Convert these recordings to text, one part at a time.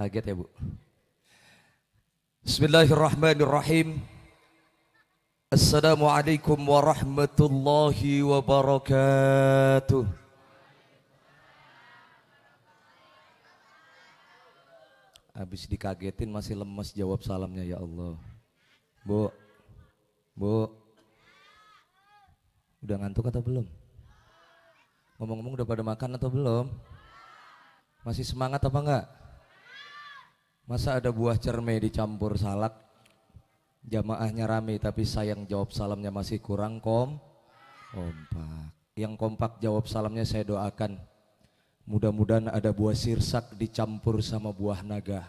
Kaget ya Bu. Bismillahirrahmanirrahim. Assalamualaikum warahmatullahi wabarakatuh. Habis dikagetin masih lemes jawab salamnya, ya Allah. Bu, udah ngantuk atau belum? Ngomong-ngomong udah pada makan atau belum? Masih semangat apa enggak? Masa ada buah cermai dicampur salak, jamaahnya rame tapi sayang jawab salamnya masih kurang kompak. Yang kompak jawab salamnya saya doakan mudah-mudahan ada buah sirsak dicampur sama buah naga.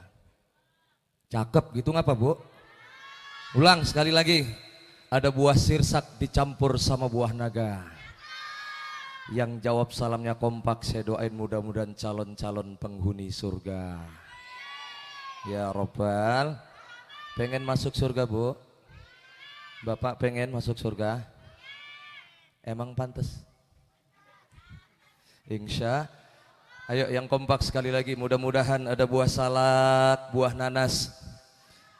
Cakep gitu ngapa Bu? Ulang sekali lagi. Ada buah sirsak dicampur sama buah naga. Yang jawab salamnya kompak saya doain mudah-mudahan calon-calon penghuni surga. Ya Robbal, pengen masuk surga Bu? Bapak pengen masuk surga? Emang pantas? Insya. Ayo yang kompak sekali lagi, mudah-mudahan ada buah salak, buah nanas.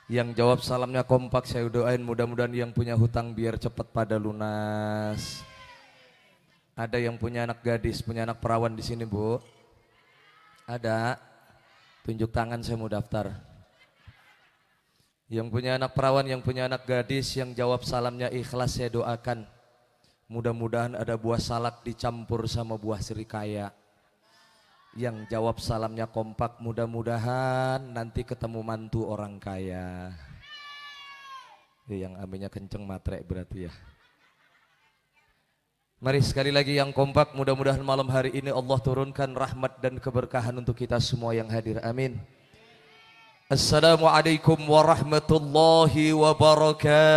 Yang jawab salamnya kompak saya doain mudah-mudahan yang punya hutang biar cepat pada lunas. Ada yang punya anak gadis, punya anak perawan di sini Bu? Ada? Tunjuk tangan saya mau daftar. Yang punya anak perawan, yang punya anak gadis, yang jawab salamnya ikhlas saya doakan mudah-mudahan ada buah salak dicampur sama buah serikaya. Yang jawab salamnya kompak mudah-mudahan nanti ketemu mantu orang kaya. Yang aminnya kenceng matre berarti ya. Mari sekali lagi yang kompak, mudah-mudahan malam hari ini Allah turunkan rahmat dan keberkahan untuk kita semua yang hadir. Amin. Assalamualaikum warahmatullahi wabarakatuh.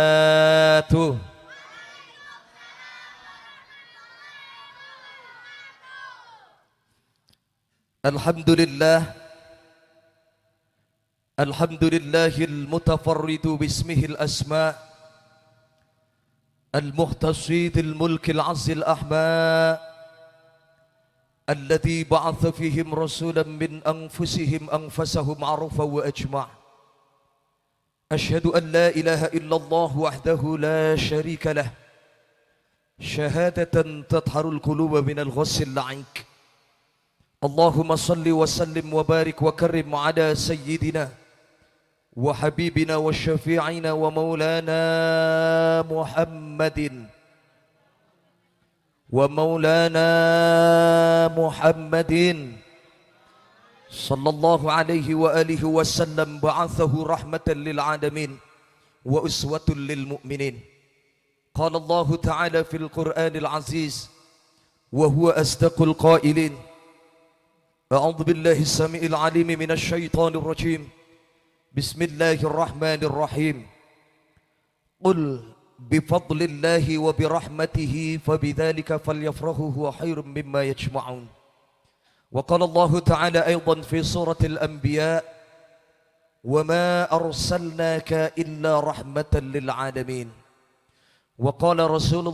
Alhamdulillah. Alhamdulillahil mutafarridu bismihil asma' المختصي الملك العز الأحمى الذي بعث فيهم رسولا من أنفسهم أنفسهم عرفا وأجمع أشهد أن لا إله إلا الله وحده لا شريك له شهادة تطهر القلوب من الغس اللعيك اللهم صل وسلم وبارك وكرم على سيدنا وحبيبنا وشفيعنا ومولانا محمد صلى الله عليه وآله وسلم بعثه رحمة للعالمين وأسوة للمؤمنين قال الله تعالى في القرآن العزيز وهو أصدق القائلين أعوذ بالله السميع العليم من الشيطان الرجيم بسم الله الرحمن الرحيم قل بفضل الله وبرحمته فبذلك فليفرحوا هو خير مما يجمعون وقال الله تعالى أيضا في سورة الأنبياء وما أرسلناك إلا رحمة للعالمين وقال رسول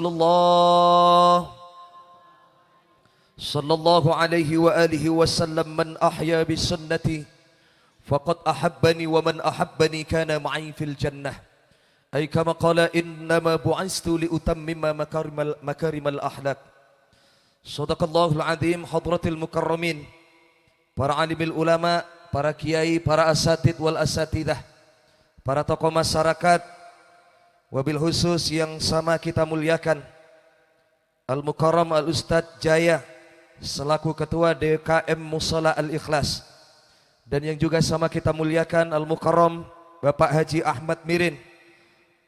الله صلى الله عليه وآله وسلم من أحيا بسنتي فقد أحبني ومن أحبني كان معي في الجنة أي كما قال إنما بعثت لأتمم مكارم الأخلاق صدق الله العظيم. حضرة المكرمين, para alimil ulama, para kiai, para asatid wal asatidah, para tokoh masyarakat, wabil khusus yang sama kita muliakan Al-Mukarram Al-Ustadz Jaya selaku Ketua DKM Mushola Al-Ikhlas, dan yang juga sama kita muliakan Al-Mukarram Bapak Haji Ahmad Mirin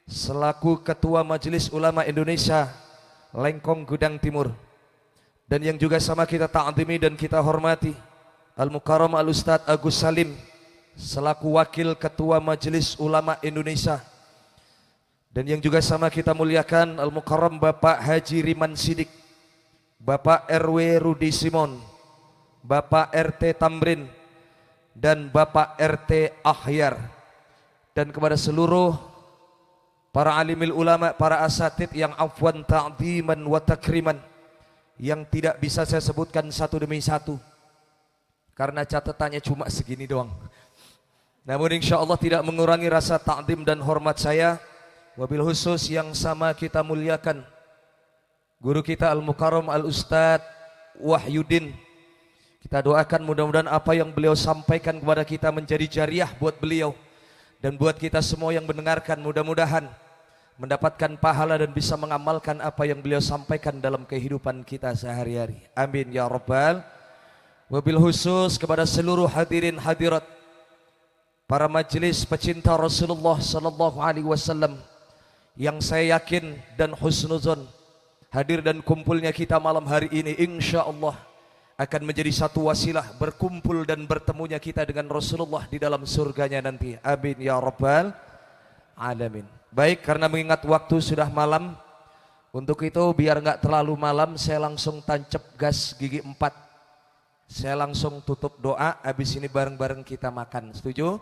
selaku Ketua Majelis Ulama Indonesia Lengkong Gudang Timur, dan yang juga sama kita ta'zimi dan kita hormati Al-Mukarram Al-Ustadz Agus Salim selaku Wakil Ketua Majelis Ulama Indonesia, dan yang juga sama kita muliakan Al-Mukarram Bapak Haji Riman Sidik, Bapak RW Rudi Simon, Bapak RT Tamrin, dan Bapak RT Akhyar, dan kepada seluruh para alimil ulama, para asatid yang afwan ta'ziman wa takriman, yang tidak bisa saya sebutkan satu demi satu karena catatannya cuma segini doang. Namun insya Allah tidak mengurangi rasa ta'zim dan hormat saya, wabil khusus yang sama kita muliakan guru kita Al-Mukarram Al-Ustadz Wahyudin. Kita doakan mudah-mudahan apa yang beliau sampaikan kepada kita menjadi jariah buat beliau dan buat kita semua yang mendengarkan, mudah-mudahan mendapatkan pahala dan bisa mengamalkan apa yang beliau sampaikan dalam kehidupan kita sehari-hari. Amin ya rabbal. Wabil khusus kepada seluruh hadirin hadirat, para majelis pecinta Rasulullah sallallahu alaihi wasallam yang saya yakin dan husnuzon hadir dan kumpulnya kita malam hari ini insya Allah akan menjadi satu wasilah berkumpul dan bertemunya kita dengan Rasulullah di dalam surganya nanti. Amin ya rabbal alamin. Baik, karena mengingat waktu sudah malam, untuk itu biar nggak terlalu malam saya langsung tancap gas gigi 4. Saya langsung tutup doa, habis ini bareng-bareng kita makan. Setuju?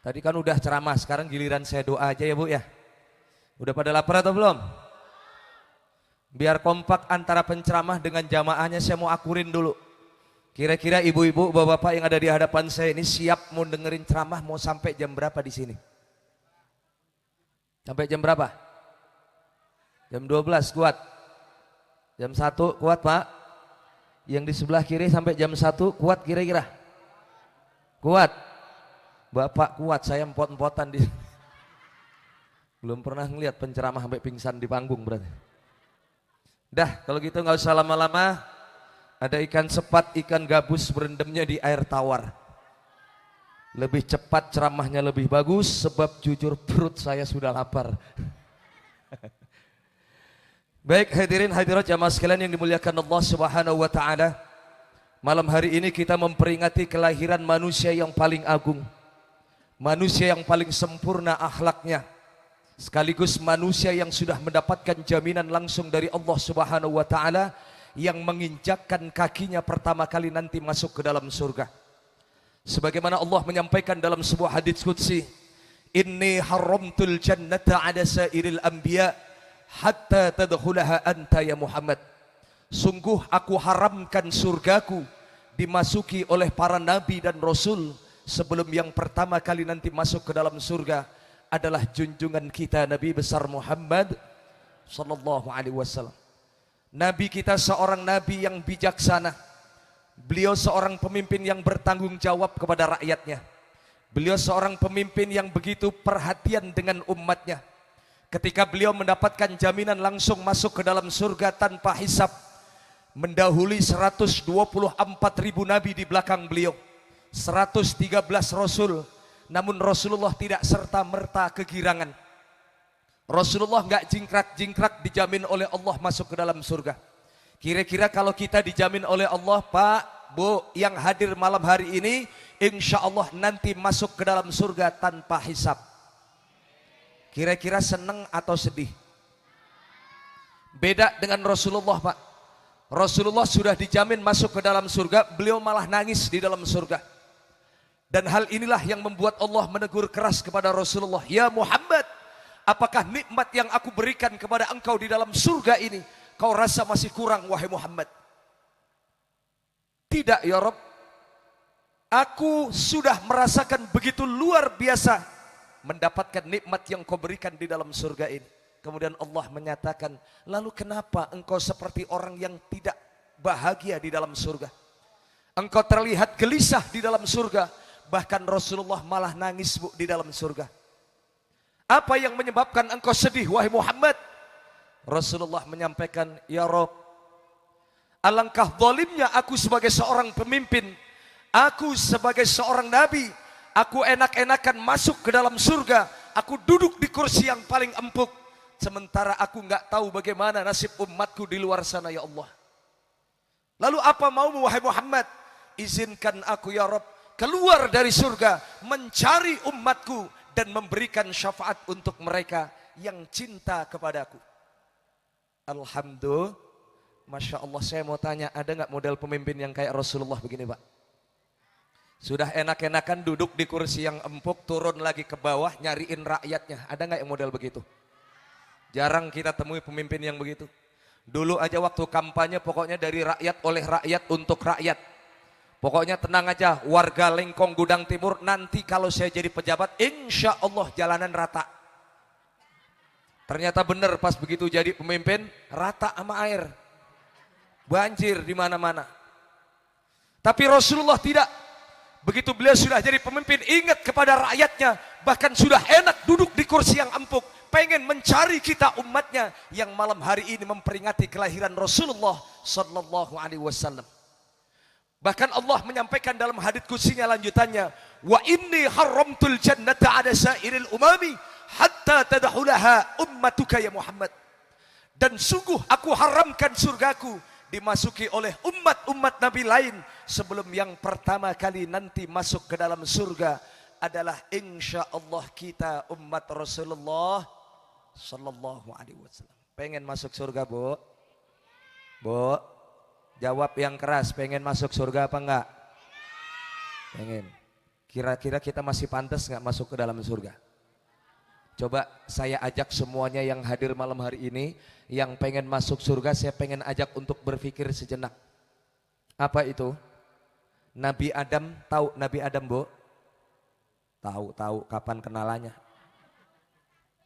Tadi kan udah ceramah, sekarang giliran saya doa aja ya Bu ya. Udah pada lapar atau belum? Biar kompak antara penceramah dengan jamaahnya, saya mau akurin dulu. Kira-kira ibu-ibu, bapak-bapak yang ada di hadapan saya ini siap mau dengerin ceramah mau sampai jam berapa di sini? Sampai jam berapa? Jam 12 kuat? Jam 1 kuat Pak? Yang di sebelah kiri sampai jam 1 kuat kira-kira? Kuat? Bapak kuat, saya empot-empotan di belum pernah ngelihat penceramah sampai pingsan di panggung berarti. Dah, kalau gitu nggak usah lama-lama. Ada ikan sepat, ikan gabus berendamnya di air tawar. Lebih cepat ceramahnya lebih bagus, sebab jujur perut saya sudah lapar. Baik hadirin hadirat jamaah sekalian yang dimuliakan Allah Subhanahu wa taala. Malam hari ini kita memperingati kelahiran manusia yang paling agung. Manusia yang paling sempurna akhlaknya. Sekaligus manusia yang sudah mendapatkan jaminan langsung dari Allah Subhanahu wa taala yang menginjakkan kakinya pertama kali nanti masuk ke dalam surga. Sebagaimana Allah menyampaikan dalam sebuah hadits qudsi, "Inni haramtul jannata 'ala sairil anbiya hatta tadkhulaha anta ya Muhammad." Sungguh aku haramkan surgaku dimasuki oleh para nabi dan rasul sebelum yang pertama kali nanti masuk ke dalam surga adalah junjungan kita Nabi besar Muhammad sallallahu alaihi wasallam. Nabi kita seorang nabi yang bijaksana. Beliau seorang pemimpin yang bertanggung jawab kepada rakyatnya. Beliau seorang pemimpin yang begitu perhatian dengan umatnya. Ketika beliau mendapatkan jaminan langsung masuk ke dalam surga tanpa hisab, mendahului 124.000 nabi di belakang beliau, 113 rasul. Namun Rasulullah tidak serta-merta kegirangan. Rasulullah enggak jingkrak-jingkrak dijamin oleh Allah masuk ke dalam surga. Kira-kira kalau kita dijamin oleh Allah, Pak, Bu, yang hadir malam hari ini, insya Allah nanti masuk ke dalam surga tanpa hisab. Kira-kira senang atau sedih? Beda dengan Rasulullah, Pak. Rasulullah sudah dijamin masuk ke dalam surga, beliau malah nangis di dalam surga. Dan hal inilah yang membuat Allah menegur keras kepada Rasulullah, "Ya Muhammad, apakah nikmat yang aku berikan kepada engkau di dalam surga ini kau rasa masih kurang wahai Muhammad?" "Tidak ya Rabb, aku sudah merasakan begitu luar biasa mendapatkan nikmat yang kau berikan di dalam surga ini." Kemudian Allah menyatakan, "Lalu kenapa engkau seperti orang yang tidak bahagia di dalam surga? Engkau terlihat gelisah di dalam surga. Bahkan Rasulullah malah nangis, Bu, di dalam surga. Apa yang menyebabkan engkau sedih wahai Muhammad?" Rasulullah menyampaikan, "Ya Rabb, alangkah zalimnya aku sebagai seorang pemimpin, aku sebagai seorang nabi, aku enak-enakan masuk ke dalam surga, aku duduk di kursi yang paling empuk, sementara aku nggak tahu bagaimana nasib umatku di luar sana ya Allah. Lalu apa maumu wahai Muhammad? Izinkan aku ya Rabb keluar dari surga, mencari umatku dan memberikan syafaat untuk mereka yang cinta kepadaku." Alhamdulillah, Masya Allah. Saya mau tanya, ada nggak model pemimpin yang kayak Rasulullah begini, Pak? Sudah enak-enakan duduk di kursi yang empuk, turun lagi ke bawah nyariin rakyatnya. Ada nggak yang model begitu? Jarang kita temui pemimpin yang begitu. Dulu aja waktu kampanye pokoknya dari rakyat, oleh rakyat, untuk rakyat. Pokoknya tenang aja, warga Lengkong Gudang Timur, nanti kalau saya jadi pejabat, insya Allah jalanan rata. Ternyata benar pas begitu jadi pemimpin, rata sama air. Banjir di mana-mana. Tapi Rasulullah tidak. Begitu beliau sudah jadi pemimpin, ingat kepada rakyatnya, bahkan sudah enak duduk di kursi yang empuk, pengen mencari kita umatnya yang malam hari ini memperingati kelahiran Rasulullah sallallahu alaihi wasallam. Bahkan Allah menyampaikan dalam hadits qudsinya lanjutannya, wa inni haramtul jannata ala sairil umami hatta tadkhulaha ummatuka ya Muhammad. Dan sungguh aku haramkan surgaku dimasuki oleh umat-umat Nabi lain sebelum yang pertama kali nanti masuk ke dalam surga adalah insya Allah kita umat Rasulullah sallallahu alaihi wasallam. Pengen masuk surga, Bu? Bu, jawab yang keras, pengen masuk surga apa enggak? Pengen. Kira-kira kita masih pantas enggak masuk ke dalam surga? Coba saya ajak semuanya yang hadir malam hari ini, yang pengen masuk surga, saya pengen ajak untuk berpikir sejenak. Apa itu? Nabi Adam, tahu Nabi Adam, Bu? Tahu, kapan kenalannya?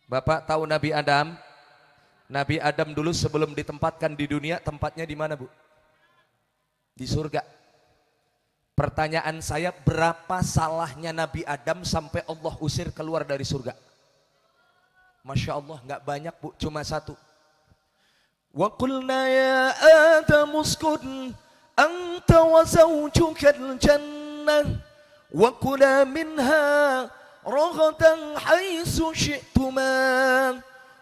Bapak tahu Nabi Adam? Nabi Adam dulu sebelum ditempatkan di dunia, tempatnya di mana, Bu? Di surga. Pertanyaan saya, berapa salahnya Nabi Adam sampai Allah usir keluar dari surga? Masya Allah, nggak banyak, Bu, cuma satu. Wa qulna ya Adam uskun anta wa zawjukal jannah wa kula minha ragadan haitsu syi'tuma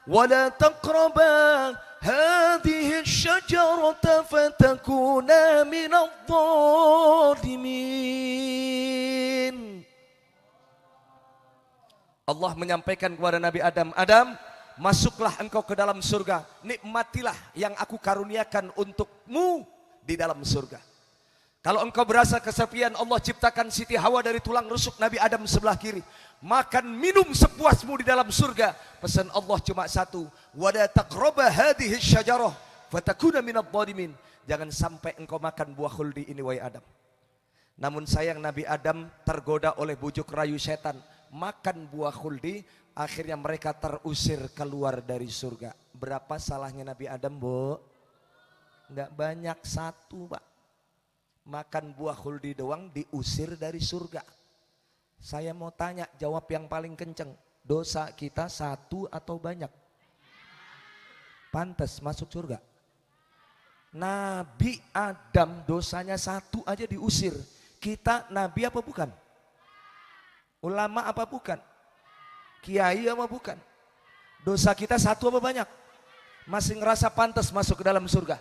wa la taqraba hadhihi asy-syajarata fatakuna minadh dhalimin. Allah menyampaikan kepada Nabi Adam, Adam, masuklah engkau ke dalam surga, nikmatilah yang aku karuniakan untukmu di dalam surga. Kalau engkau berasa kesepian, Allah ciptakan Siti Hawa dari tulang rusuk Nabi Adam sebelah kiri. Makan minum sepuasmu di dalam surga. Pesan Allah cuma satu, wala taqraba hadhihi syajarah fatakuna minadh dhalimin. Jangan sampai engkau makan buah khuldi ini, wahai Adam. Namun sayang, Nabi Adam tergoda oleh bujuk rayu setan, makan buah khuldi, akhirnya mereka terusir keluar dari surga. Berapa salahnya Nabi Adam, Bu? Enggak banyak, satu, Pak. Makan buah khuldi doang diusir dari surga. Saya mau tanya, jawab yang paling kenceng. Dosa kita satu atau banyak? Pantas masuk surga. Nabi Adam dosanya satu aja diusir. Kita nabi apa bukan? Ulama apa bukan? Kiai apa bukan? Dosa kita satu apa banyak? Masih ngerasa pantas masuk ke dalam surga?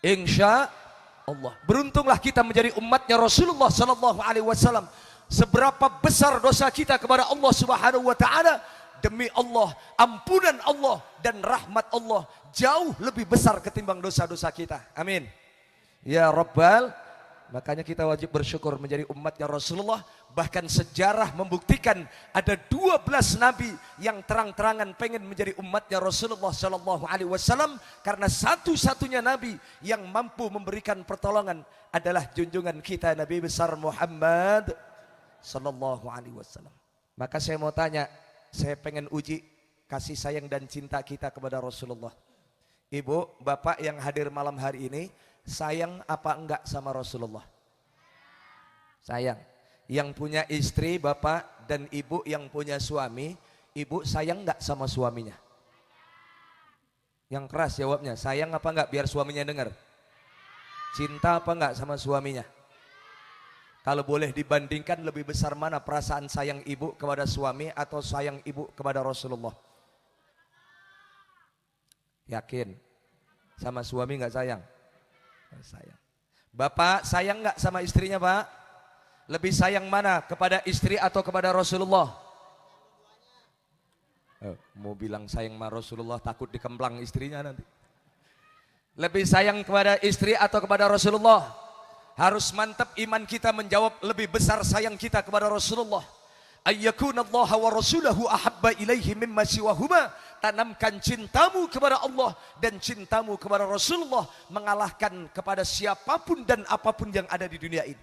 Insya Allah. Beruntunglah kita menjadi umatnya Rasulullah sallallahu alaihi wasallam. Seberapa besar dosa kita kepada Allah Subhanahu wa taala, demi Allah, ampunan Allah dan rahmat Allah jauh lebih besar ketimbang dosa-dosa kita. Amin. Ya Rabbal. Makanya kita wajib bersyukur menjadi umatnya Rasulullah. Bahkan sejarah membuktikan ada 12 nabi yang terang-terangan pengen menjadi umatnya Rasulullah sallallahu alaihi wasallam, karena satu-satunya nabi yang mampu memberikan pertolongan adalah junjungan kita Nabi besar Muhammad sallallahu alaihi wasallam. Maka saya mau tanya, saya pengen uji kasih sayang dan cinta kita kepada Rasulullah. Ibu, bapak yang hadir malam hari ini, sayang apa enggak sama Rasulullah? Sayang. Yang punya istri, bapak dan ibu yang punya suami, ibu sayang enggak sama suaminya? Yang keras jawabnya, sayang apa enggak biar suaminya dengar? Cinta apa enggak sama suaminya? Kalau boleh dibandingkan, lebih besar mana perasaan sayang ibu kepada suami atau sayang ibu kepada Rasulullah? Yakin? Sama suami enggak sayang? Sayang. Bapak sayang nggak sama istrinya, Pak? Lebih sayang mana, kepada istri atau kepada Rasulullah? Mau bilang sayang sama Rasulullah, takut dikemplang istrinya nanti. Lebih sayang kepada istri atau kepada Rasulullah? Harus mantap iman kita menjawab lebih besar sayang kita kepada Rasulullah. Ayyakuna Allah wa rasulahu ahabba ilaihi mimma siwahuma. Tanamkan cintamu kepada Allah dan cintamu kepada Rasulullah mengalahkan kepada siapapun dan apapun yang ada di dunia ini.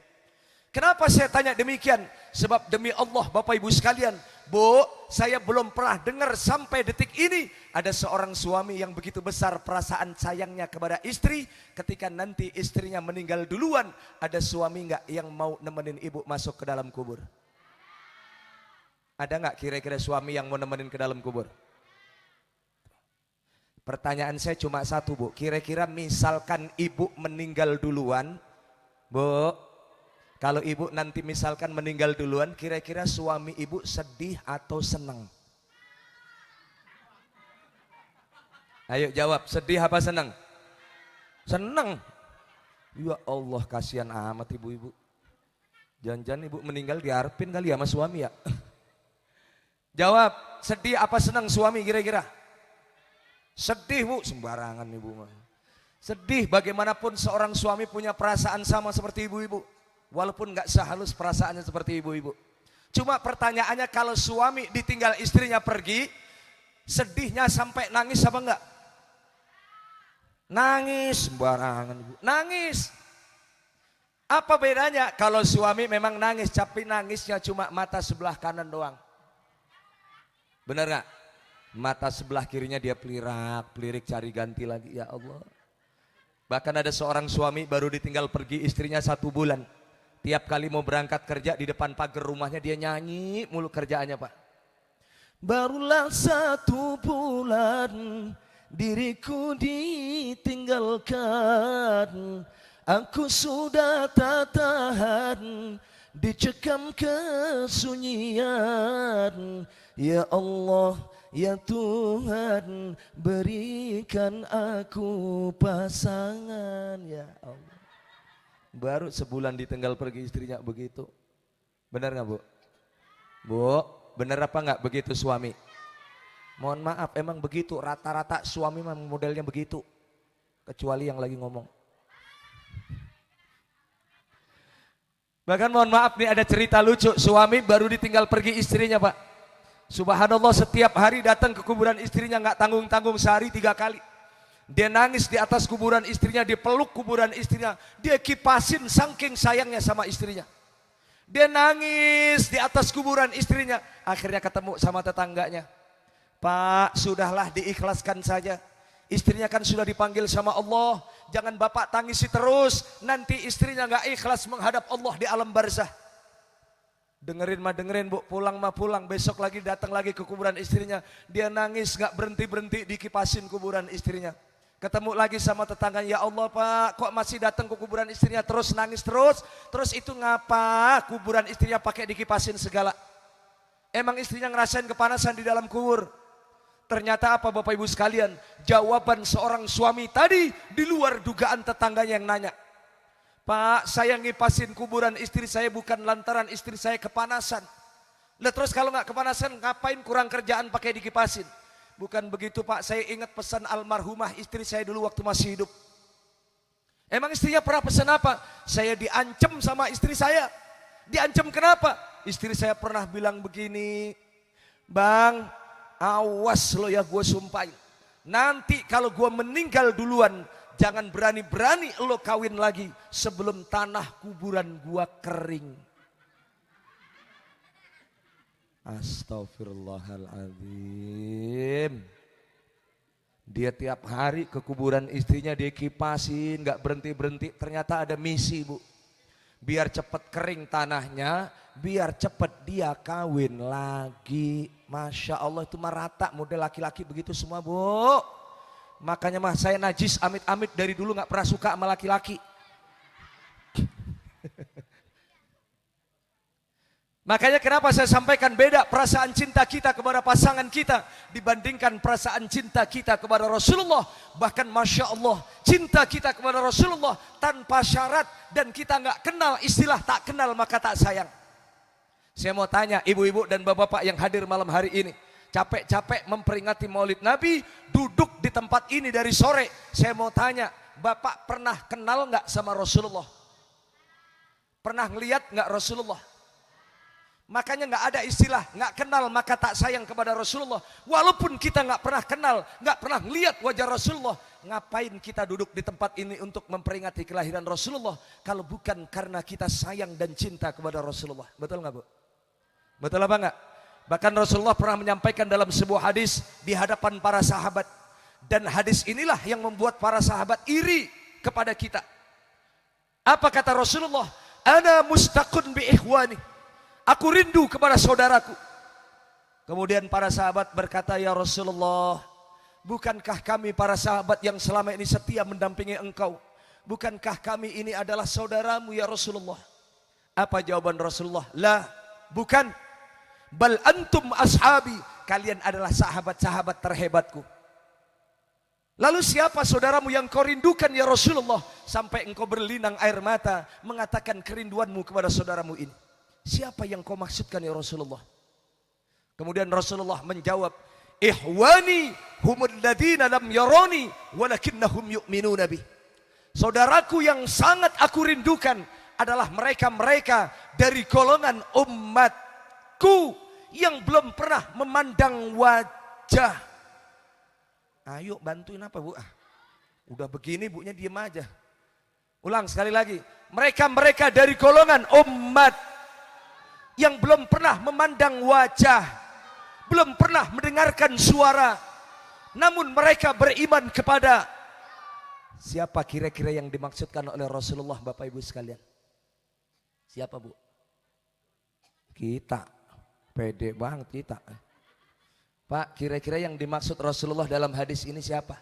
Kenapa saya tanya demikian? Sebab demi Allah Bapak Ibu sekalian, Bu, saya belum pernah dengar sampai detik ini ada seorang suami yang begitu besar perasaan sayangnya kepada istri. Ketika nanti istrinya meninggal duluan, ada suami enggak yang mau nemenin ibu masuk ke dalam kubur? Ada enggak kira-kira suami yang mau nemenin ke dalam kubur? Pertanyaan saya cuma satu, Bu. Kira-kira misalkan ibu meninggal duluan, Bu, kalau ibu nanti misalkan meninggal duluan, kira-kira suami ibu sedih atau senang? Ayo jawab, sedih apa senang? Senang. Ya Allah, kasihan amat ibu-ibu. Jangan-jangan ibu meninggal diharapin kali ya sama suami ya. Jawab, sedih apa senang suami kira-kira? Sedih, Bu. Sembarangan ibu. Sedih, bagaimanapun seorang suami punya perasaan sama seperti ibu-ibu. Walaupun nggak sehalus perasaannya seperti ibu-ibu. Cuma pertanyaannya kalau suami ditinggal istrinya pergi, sedihnya sampai nangis apa enggak? Nangis, sembarangan ibu. Nangis. Apa bedanya kalau suami memang nangis, tapi nangisnya cuma mata sebelah kanan doang? Benar nggak? Mata sebelah kirinya dia pelirik cari ganti lagi. Ya Allah. Bahkan ada seorang suami baru ditinggal pergi istrinya 1 bulan. Tiap kali mau berangkat kerja di depan pagar rumahnya dia nyanyi mulu kerjaannya, Pak. Barulah 1 bulan diriku ditinggalkan, aku sudah tak tahan dicekam kesunyian. Ya Allah, ya Tuhan, berikan aku pasangan. Ya Allah. Baru sebulan ditinggal pergi istrinya begitu. Benar nggak, Bu? Bu, benar apa nggak begitu suami? Mohon maaf, emang begitu. Rata-rata suami memang modelnya begitu. Kecuali yang lagi ngomong. Bahkan mohon maaf nih ada cerita lucu. Suami baru ditinggal pergi istrinya, Pak. Subhanallah, setiap hari datang ke kuburan istrinya nggak tanggung-tanggung, sehari 3 kali. Dia nangis di atas kuburan istrinya, dia peluk kuburan istrinya, dia kipasin saking sayangnya sama istrinya. Dia nangis di atas kuburan istrinya, akhirnya ketemu sama tetangganya. Pak, sudahlah diikhlaskan saja. Istrinya kan sudah dipanggil sama Allah, jangan Bapak tangisi terus, nanti istrinya nggak ikhlas menghadap Allah di alam barzah. Dengerin mah dengerin, Bu, pulang mah pulang, besok lagi datang lagi ke kuburan istrinya, dia nangis nggak berhenti-berhenti dikipasin kuburan istrinya. Ketemu lagi sama tetangganya, ya Allah Pak, kok masih datang ke kuburan istrinya terus nangis terus itu ngapa kuburan istrinya pakai dikipasin segala? Emang istrinya ngerasain kepanasan di dalam kubur? Ternyata apa Bapak Ibu sekalian? Jawaban seorang suami tadi di luar dugaan tetangganya yang nanya. Pak, saya ngipasin kuburan istri saya bukan lantaran istri saya kepanasan. Nah terus kalau nggak kepanasan ngapain kurang kerjaan pakai dikipasin? Bukan begitu Pak, saya ingat pesan almarhumah istri saya dulu waktu masih hidup. Emang istrinya pernah pesan apa? Saya diancam sama istri saya. Diancam kenapa? Istri saya pernah bilang begini, Bang, awas lo ya, gue sumpahin. Nanti kalau gue meninggal duluan, jangan berani-berani lo kawin lagi sebelum tanah kuburan gue kering. Astagfirullahaladzim. Dia tiap hari ke kuburan istrinya dia kipasin, gak berhenti-berhenti. Ternyata ada misi, Bu. Biar cepat kering tanahnya, biar cepat dia kawin lagi. Masya Allah, itu mah rata model laki-laki begitu semua, Bu. Makanya mah saya najis amit-amit dari dulu gak pernah suka sama laki-laki. Makanya kenapa saya sampaikan beda perasaan cinta kita kepada pasangan kita dibandingkan perasaan cinta kita kepada Rasulullah. Bahkan Masya Allah, cinta kita kepada Rasulullah tanpa syarat dan kita nggak kenal istilah tak kenal maka tak sayang. Saya mau tanya ibu-ibu dan bapak-bapak yang hadir malam hari ini, capek-capek memperingati Maulid Nabi, duduk di tempat ini dari sore. Saya mau tanya, Bapak pernah kenal nggak sama Rasulullah? Pernah ngelihat nggak Rasulullah? Makanya nggak ada istilah nggak kenal maka tak sayang kepada Rasulullah. Walaupun kita nggak pernah kenal, nggak pernah lihat wajah Rasulullah, ngapain kita duduk di tempat ini untuk memperingati kelahiran Rasulullah kalau bukan karena kita sayang dan cinta kepada Rasulullah? Betul nggak, Bu? Betul apa nggak? Bahkan Rasulullah pernah menyampaikan dalam sebuah hadis di hadapan para sahabat, dan hadis inilah yang membuat para sahabat iri kepada kita. Apa kata Rasulullah? Ana mustaqun bi ikhwani. Aku rindu kepada saudaraku. Kemudian para sahabat berkata, ya Rasulullah, bukankah kami para sahabat yang selama ini setia mendampingi engkau? Bukankah kami ini adalah saudaramu ya Rasulullah? Apa jawaban Rasulullah? La, bukan. Bal antum ashabi. Kalian adalah sahabat-sahabat terhebatku. Lalu siapa saudaramu yang kau rindukan ya Rasulullah? Sampai engkau berlinang air mata mengatakan kerinduanmu kepada saudaramu ini. Siapa yang kau maksudkan ya Rasulullah? Kemudian Rasulullah menjawab, ihwani humul ladina lam yarani walakinnahum yu'minuna bih. Saudaraku yang sangat aku rindukan adalah mereka-mereka dari golongan umatku yang belum pernah memandang wajah. Ayo bantuin apa, Bu? Udah begini bunya diem aja. Ulang sekali lagi. Mereka-mereka dari golongan umat yang belum pernah memandang wajah, belum pernah mendengarkan suara, namun mereka beriman kepada. Siapa kira-kira yang dimaksudkan oleh Rasulullah, Bapak Ibu sekalian? Siapa, Bu? Kita. Pede banget kita. Pak, kira-kira yang dimaksud Rasulullah dalam hadis ini siapa?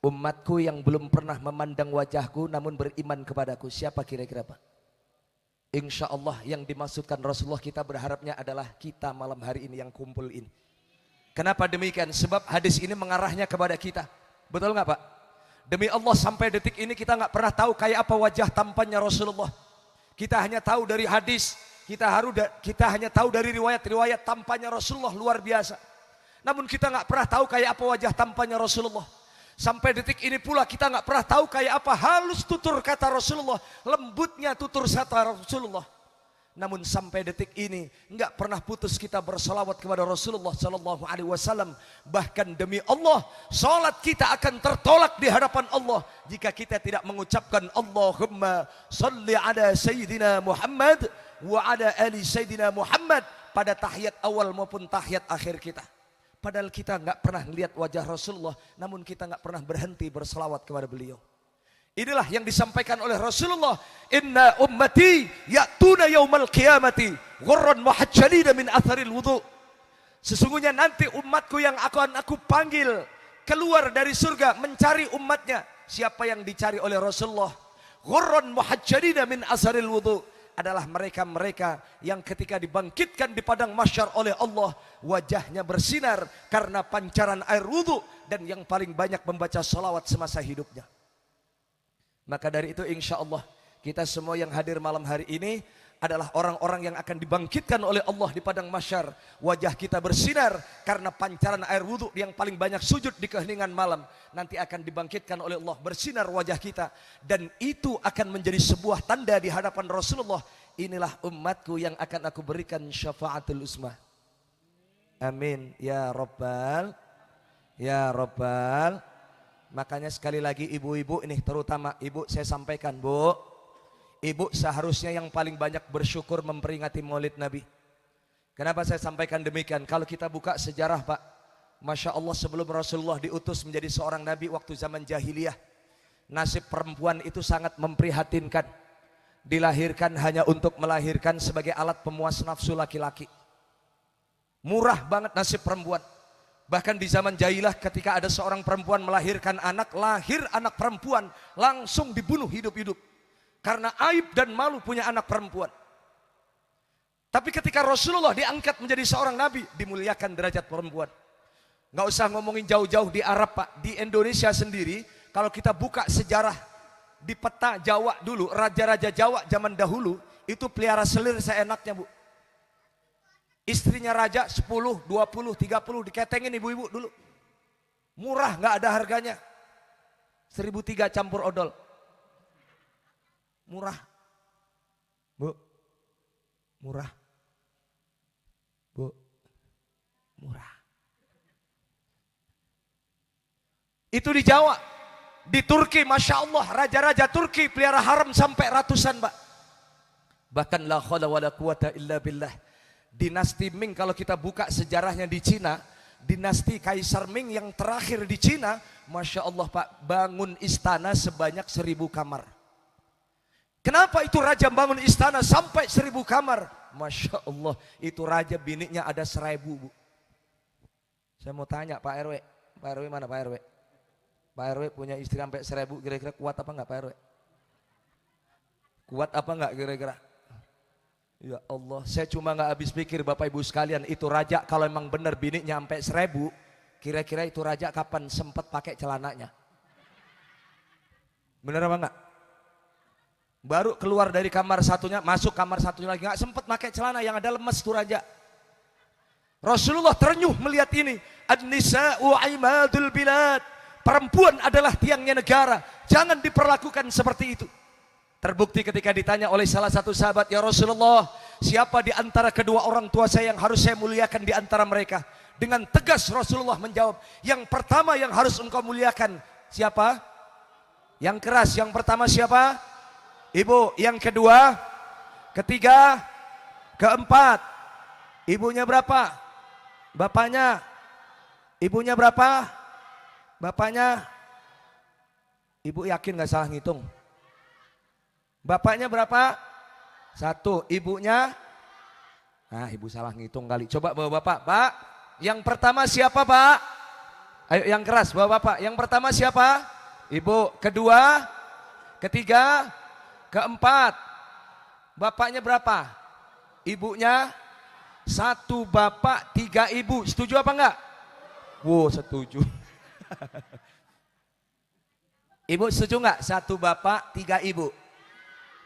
Umatku yang belum pernah memandang wajahku namun beriman kepadaku. Siapa kira-kira, Pak? Insya Allah yang dimaksudkan Rasulullah, kita berharapnya adalah kita malam hari ini yang kumpul ini. Kenapa demikian? Sebab hadis ini mengarahnya kepada kita. Betul nggak, Pak? Demi Allah sampai detik ini kita nggak pernah tahu kayak apa wajah tampannya Rasulullah. Kita hanya tahu dari hadis, kita hanya tahu dari riwayat-riwayat tampannya Rasulullah luar biasa. Namun kita nggak pernah tahu kayak apa wajah tampannya Rasulullah. Sampai detik ini pula kita nggak pernah tahu kayak apa halus tutur kata Rasulullah, lembutnya tutur kata Rasulullah. Namun sampai detik ini nggak pernah putus kita bersalawat kepada Rasulullah Sallallahu Alaihi Wasallam. Bahkan demi Allah, salat kita akan tertolak di hadapan Allah jika kita tidak mengucapkan Allahumma salli ala Sayyidina Muhammad wa ala ali Sayyidina Muhammad pada tahiyat awal maupun tahiyat akhir kita. Padahal kita nggak pernah melihat wajah Rasulullah, namun kita nggak pernah berhenti berselawat kepada beliau. Inilah yang disampaikan oleh Rasulullah. Inna ummati ya'tuna yaumal qiyamati ghurran muhajjalina min atharil wudu. Sesungguhnya nanti umatku yang akan aku panggil keluar dari surga mencari umatnya. Siapa yang dicari oleh Rasulullah? Ghurran muhajjalina min atharil wudu. Adalah mereka-mereka yang ketika dibangkitkan di padang mahsyar oleh Allah, wajahnya bersinar karena pancaran air wudhu, dan yang paling banyak membaca salawat semasa hidupnya. Maka dari itu insya Allah kita semua yang hadir malam hari ini adalah orang-orang yang akan dibangkitkan oleh Allah di padang mahsyar. Wajah kita bersinar karena pancaran air wudhu yang paling banyak sujud di keheningan malam. Nanti akan dibangkitkan oleh Allah, bersinar wajah kita. Dan itu akan menjadi sebuah tanda di hadapan Rasulullah. Inilah umatku yang akan aku berikan syafaatul uzma. Amin. Ya Rabbal. Ya Rabbal. Makanya sekali lagi ibu-ibu ini, terutama ibu, saya sampaikan, Bu. Ibu seharusnya yang paling banyak bersyukur memperingati Maulid Nabi. Kenapa saya sampaikan demikian? Kalau kita buka sejarah, Pak, Masya Allah, sebelum Rasulullah diutus menjadi seorang Nabi waktu zaman jahiliyah, nasib perempuan itu sangat memprihatinkan. Dilahirkan hanya untuk melahirkan sebagai alat pemuas nafsu laki-laki. Murah banget nasib perempuan. Bahkan di zaman jahiliyah ketika ada seorang perempuan melahirkan anak, lahir anak perempuan langsung dibunuh hidup-hidup. Karena aib dan malu punya anak perempuan. Tapi ketika Rasulullah diangkat menjadi seorang nabi, dimuliakan derajat perempuan. Nggak usah ngomongin jauh-jauh di Arab, Pak. Di Indonesia sendiri, kalau kita buka sejarah di peta Jawa dulu, raja-raja Jawa zaman dahulu, itu pelihara selir seenaknya, Bu. Istrinya raja 10, 20, 30 diketengin ibu-ibu dulu. Murah, nggak ada harganya. 1.003 campur odol. Murah, Bu. Murah. Bu, murah. Itu di Jawa. Di Turki, Masya Allah, raja-raja Turki pelihara haram sampai ratusan, Pak. Bahkan la khawla wa la quwata illa billah. Dinasti Ming, kalau kita buka sejarahnya di Cina, dinasti Kaisar Ming yang terakhir di Cina, Masya Allah Pak, bangun istana sebanyak 1000 kamar. Kenapa itu raja bangun istana sampai 1000 kamar? Masya Allah, itu raja biniknya ada 1000, Bu. Saya mau tanya Pak RW, Pak RW mana Pak RW? Pak RW punya istri sampai 1000, kira-kira kuat apa enggak Pak RW? Kuat apa enggak kira-kira? Ya Allah, saya cuma enggak habis pikir Bapak Ibu sekalian, itu raja kalau emang benar biniknya sampai 1000, kira-kira itu raja kapan sempat pakai celananya? Bener apa enggak? Baru keluar dari kamar satunya, masuk kamar satunya lagi, enggak sempat pakai celana, yang ada lemes tuh raja. Rasulullah terenyuh melihat ini. An-nisa'u imadul bilad. Perempuan adalah tiangnya negara. Jangan diperlakukan seperti itu. Terbukti ketika ditanya oleh salah satu sahabat, ya Rasulullah, siapa di antara kedua orang tua saya yang harus saya muliakan di antara mereka? Dengan tegas Rasulullah menjawab, yang pertama yang harus engkau muliakan siapa? Yang keras, yang pertama siapa? Ibu. Yang kedua, ketiga, keempat. Ibunya berapa? Bapaknya. Ibunya berapa? Bapaknya. Ibu yakin gak salah ngitung? Bapaknya berapa? 1. Ibunya? Nah, ibu salah ngitung kali. Coba bawa bapak. Pak, yang pertama siapa Pak? Ayo yang keras, bawa bapak. Yang pertama siapa? Ibu. Kedua? Ketiga? Keempat? Bapaknya berapa? Ibunya? 1 bapak, 3 ibu. Setuju apa enggak? Wow, setuju. Ibu setuju enggak? 1 bapak, 3 ibu.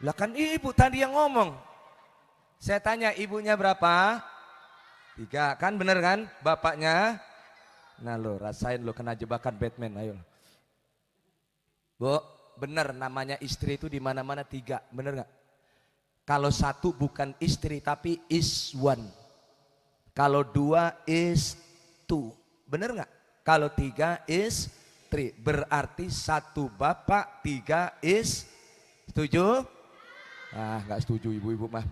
Lah kan ibu tadi yang ngomong. Saya tanya ibunya berapa? 3, kan bener kan? Bapaknya? Nah lo rasain lo kena jebakan Batman, ayo. Bu, bener namanya istri itu di mana-mana 3, bener nggak? Kalau 1 bukan istri tapi is one. Kalau 2 is 2, bener nggak? Kalau 3 is 3, berarti 1 bapak, 3 is. Setuju? Ah, nggak setuju ibu-ibu mah.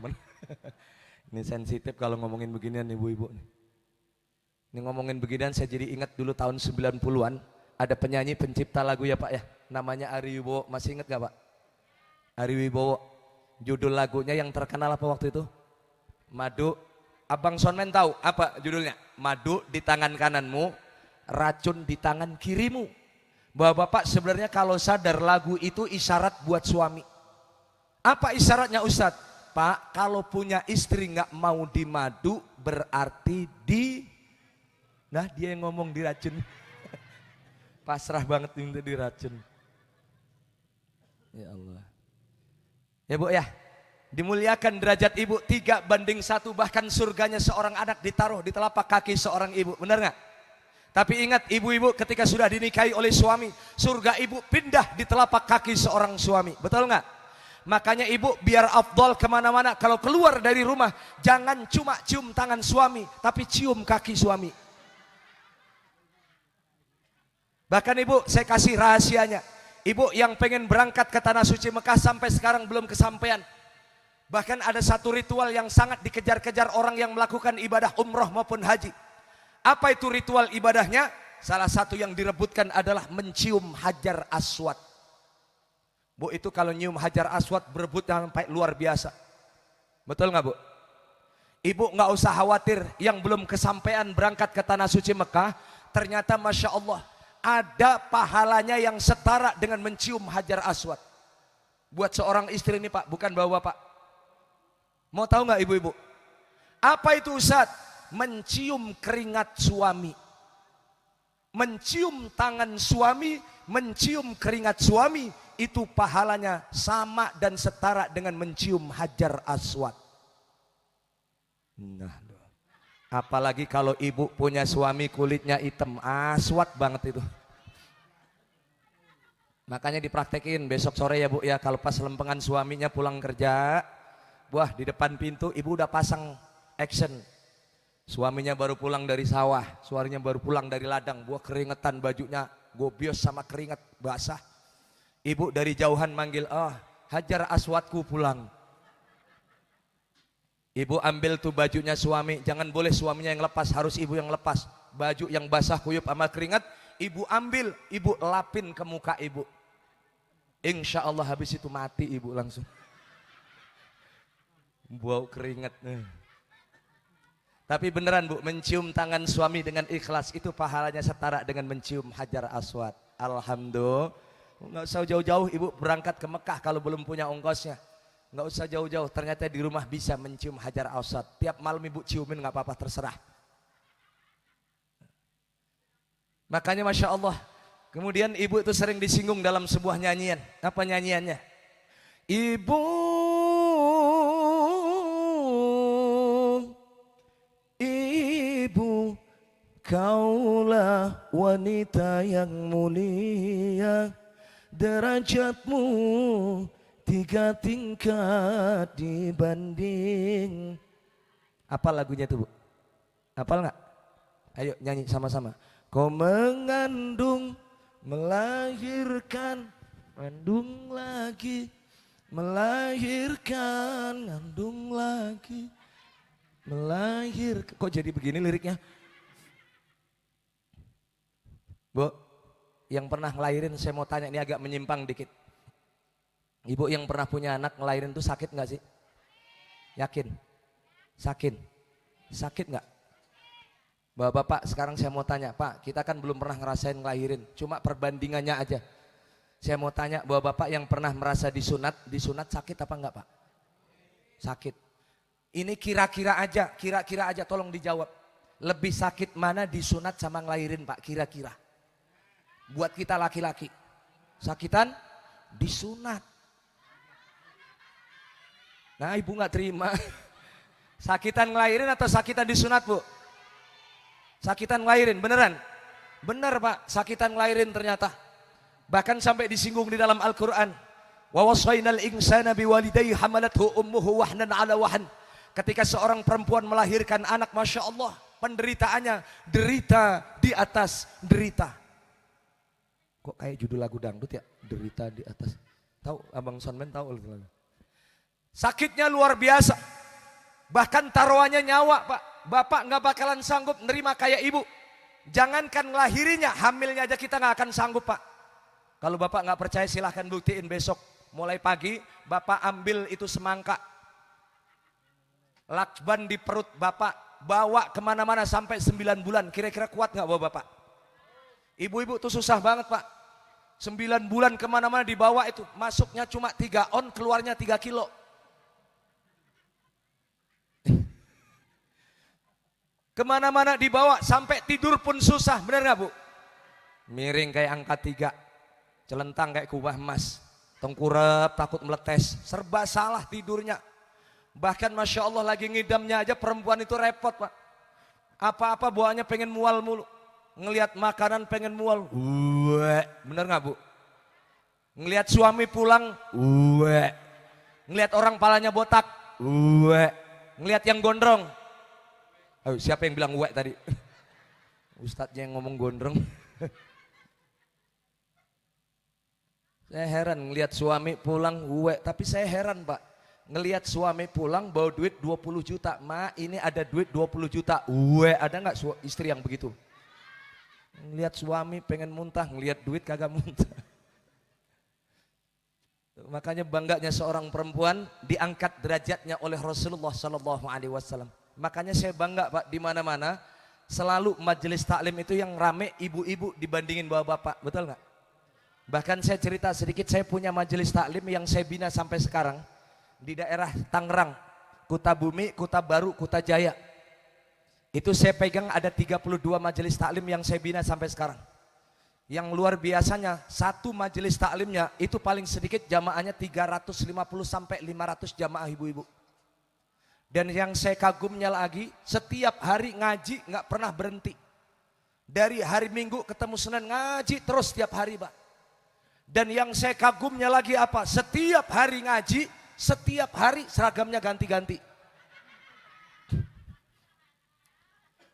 Ini sensitif kalau ngomongin beginian ibu-ibu. Ini ngomongin beginian saya jadi ingat dulu tahun 90-an ada penyanyi pencipta lagu ya Pak ya, namanya Ari Wibowo. Masih ingat gak Pak? Ari Wibowo. Judul lagunya yang terkenal apa waktu itu? Madu. Abang Sonmen tahu apa judulnya? Madu di tangan kananmu, racun di tangan kirimu. Bapak-bapak sebenarnya kalau sadar lagu itu isyarat buat suami. Apa isyaratnya Ustadz? Pak, kalau punya istri nggak mau dimadu berarti nah dia yang ngomong diracun. Pasrah banget minta diracun. Ya Allah. Ya Bu ya, dimuliakan derajat ibu 3:1, bahkan surganya seorang anak ditaruh di telapak kaki seorang ibu, benar nggak? Tapi ingat ibu-ibu ketika sudah dinikahi oleh suami, surga ibu pindah di telapak kaki seorang suami, betul nggak? Makanya ibu biar afdol kemana-mana, kalau keluar dari rumah jangan cuma cium tangan suami, tapi cium kaki suami. Bahkan ibu saya kasih rahasianya, ibu yang pengen berangkat ke Tanah Suci Mekah sampai sekarang belum kesampaian. Bahkan ada satu ritual yang sangat dikejar-kejar orang yang melakukan ibadah umroh maupun haji. Apa itu ritual ibadahnya? Salah satu yang direbutkan adalah mencium Hajar Aswad. Bu, itu kalau nyium Hajar Aswad berebut sampai luar biasa. Betul nggak Bu? Ibu nggak usah khawatir yang belum kesampaian berangkat ke Tanah Suci Mekah, ternyata Masya Allah ada pahalanya yang setara dengan mencium Hajar Aswad. Buat seorang istri ini Pak, bukan bapak-bapak. Mau tahu nggak ibu-ibu? Apa itu Ustadz? Mencium keringat suami, mencium tangan suami, mencium keringat suami, itu pahalanya sama dan setara dengan mencium Hajar Aswad. Nah, apalagi kalau ibu punya suami kulitnya hitam, aswad banget itu. Makanya dipraktekin besok sore ya Bu ya, kalau pas lempengan suaminya pulang kerja, Wah, di depan pintu ibu udah pasang action. Suaminya baru pulang dari sawah, suaminya baru pulang dari ladang, buah keringetan, bajunya gobios sama keringat basah. Ibu dari jauhan manggil, Hajar Aswadku pulang. Ibu ambil tuh bajunya suami, jangan boleh suaminya yang lepas, harus ibu yang lepas. Baju yang basah kuyup sama keringat, ibu ambil, ibu lapin ke muka ibu. Insya Allah habis itu mati ibu langsung. Bau keringat. Tapi beneran bu, mencium tangan suami dengan ikhlas itu pahalanya setara dengan mencium Hajar Aswad. Alhamdulillah. Nggak usah jauh-jauh ibu berangkat ke Mekah kalau belum punya ongkosnya. Nggak usah jauh-jauh, ternyata di rumah bisa mencium Hajar Aswad. Tiap malam ibu ciumin nggak apa-apa, terserah. Makanya Masya Allah. Kemudian ibu itu sering disinggung dalam sebuah nyanyian. Apa nyanyiannya? Ibu, ibu, kaulah wanita yang mulia, derajatmu 3 tingkat dibanding. Apa lagunya itu bu? Hafal nggak? Ayo nyanyi sama-sama. Kau mengandung, melahirkan, mengandung lagi, melahirkan, ngandung lagi, melahirkan. Kok jadi begini liriknya? Bu, yang pernah ngelahirin saya mau tanya, ini agak menyimpang dikit. Ibu yang pernah punya anak ngelahirin itu sakit nggak sih? Yakin? Sakit? Sakit nggak? Bapak-bapak sekarang saya mau tanya, Pak, kita kan belum pernah ngerasain ngelahirin, cuma perbandingannya aja. Saya mau tanya, bapak-bapak yang pernah merasa disunat sakit apa enggak Pak? Sakit. Ini kira-kira aja tolong dijawab. Lebih sakit mana disunat sama ngelahirin Pak, kira-kira? Buat kita laki-laki, sakitan disunat. Nah ibu nggak terima. Sakitan ngelahirin atau sakitan disunat bu? Sakitan ngelahirin, beneran? Bener Pak, sakitan ngelahirin ternyata. Bahkan sampai disinggung di dalam Al-Quran. Wa wasainal insana biwalidayhi hamalathu ummuhu wahnan ala wahn. Ketika seorang perempuan melahirkan anak, Masya Allah, penderitaannya derita di atas derita. Kok kayak judul lagu dangdut ya? Derita di atas. Tahu Abang Sonmen tahu? Sakitnya luar biasa. Bahkan taruhannya nyawa Pak. Bapak nggak bakalan sanggup nerima kayak ibu. Jangankan ngelahirinya, hamilnya aja kita nggak akan sanggup Pak. Kalau Bapak nggak percaya silahkan buktiin besok. Mulai pagi Bapak ambil itu semangka, lakban di perut Bapak, bawa kemana-mana sampai 9 bulan. Kira-kira kuat nggak bawa Bapak? Ibu-ibu tuh susah banget Pak. 9 bulan kemana-mana dibawa itu. Masuknya cuma 3 on, keluarnya 3 kilo. Kemana-mana dibawa, sampai tidur pun susah, benar nggak bu? Miring kayak angka 3, celentang kayak kubah emas, tengkurap takut meletes, serba salah tidurnya. Bahkan Masya Allah lagi ngidamnya aja perempuan itu repot Pak. Apa-apa bawaannya pengen mual mulu, ngelihat makanan pengen mual, benar nggak bu? Ngelihat suami pulang, ngelihat orang palanya botak, ngelihat yang gondrong. Ayo, siapa yang bilang uwek tadi? Ustadznya yang ngomong gondrong. Saya heran ngelihat suami pulang uwek, tapi saya heran Pak. Ngelihat suami pulang bawa duit 20 juta. Ma, ini ada duit 20 juta. Uwek, ada nggak istri yang begitu? Ngelihat suami pengen muntah, ngelihat duit kagak muntah. Makanya bangganya seorang perempuan diangkat derajatnya oleh Rasulullah Sallallahu Alaihi Wasallam. Makanya saya bangga Pak, di mana-mana selalu majelis taklim itu yang rame ibu-ibu dibandingin bapak-bapak, betul nggak? Bahkan saya cerita sedikit, saya punya majelis taklim yang saya bina sampai sekarang di daerah Tangerang, Kuta Bumi, Kuta Baru, Kuta Jaya. Itu saya pegang ada 32 majelis taklim yang saya bina sampai sekarang. Yang luar biasanya satu majelis taklimnya itu paling sedikit jamaahnya 350 sampai 500 jamaah ibu-ibu. Dan yang saya kagumnya lagi, setiap hari ngaji nggak pernah berhenti. Dari hari Minggu ketemu Senin ngaji terus setiap hari Pak. Dan yang saya kagumnya lagi apa? Setiap hari ngaji setiap hari seragamnya ganti-ganti.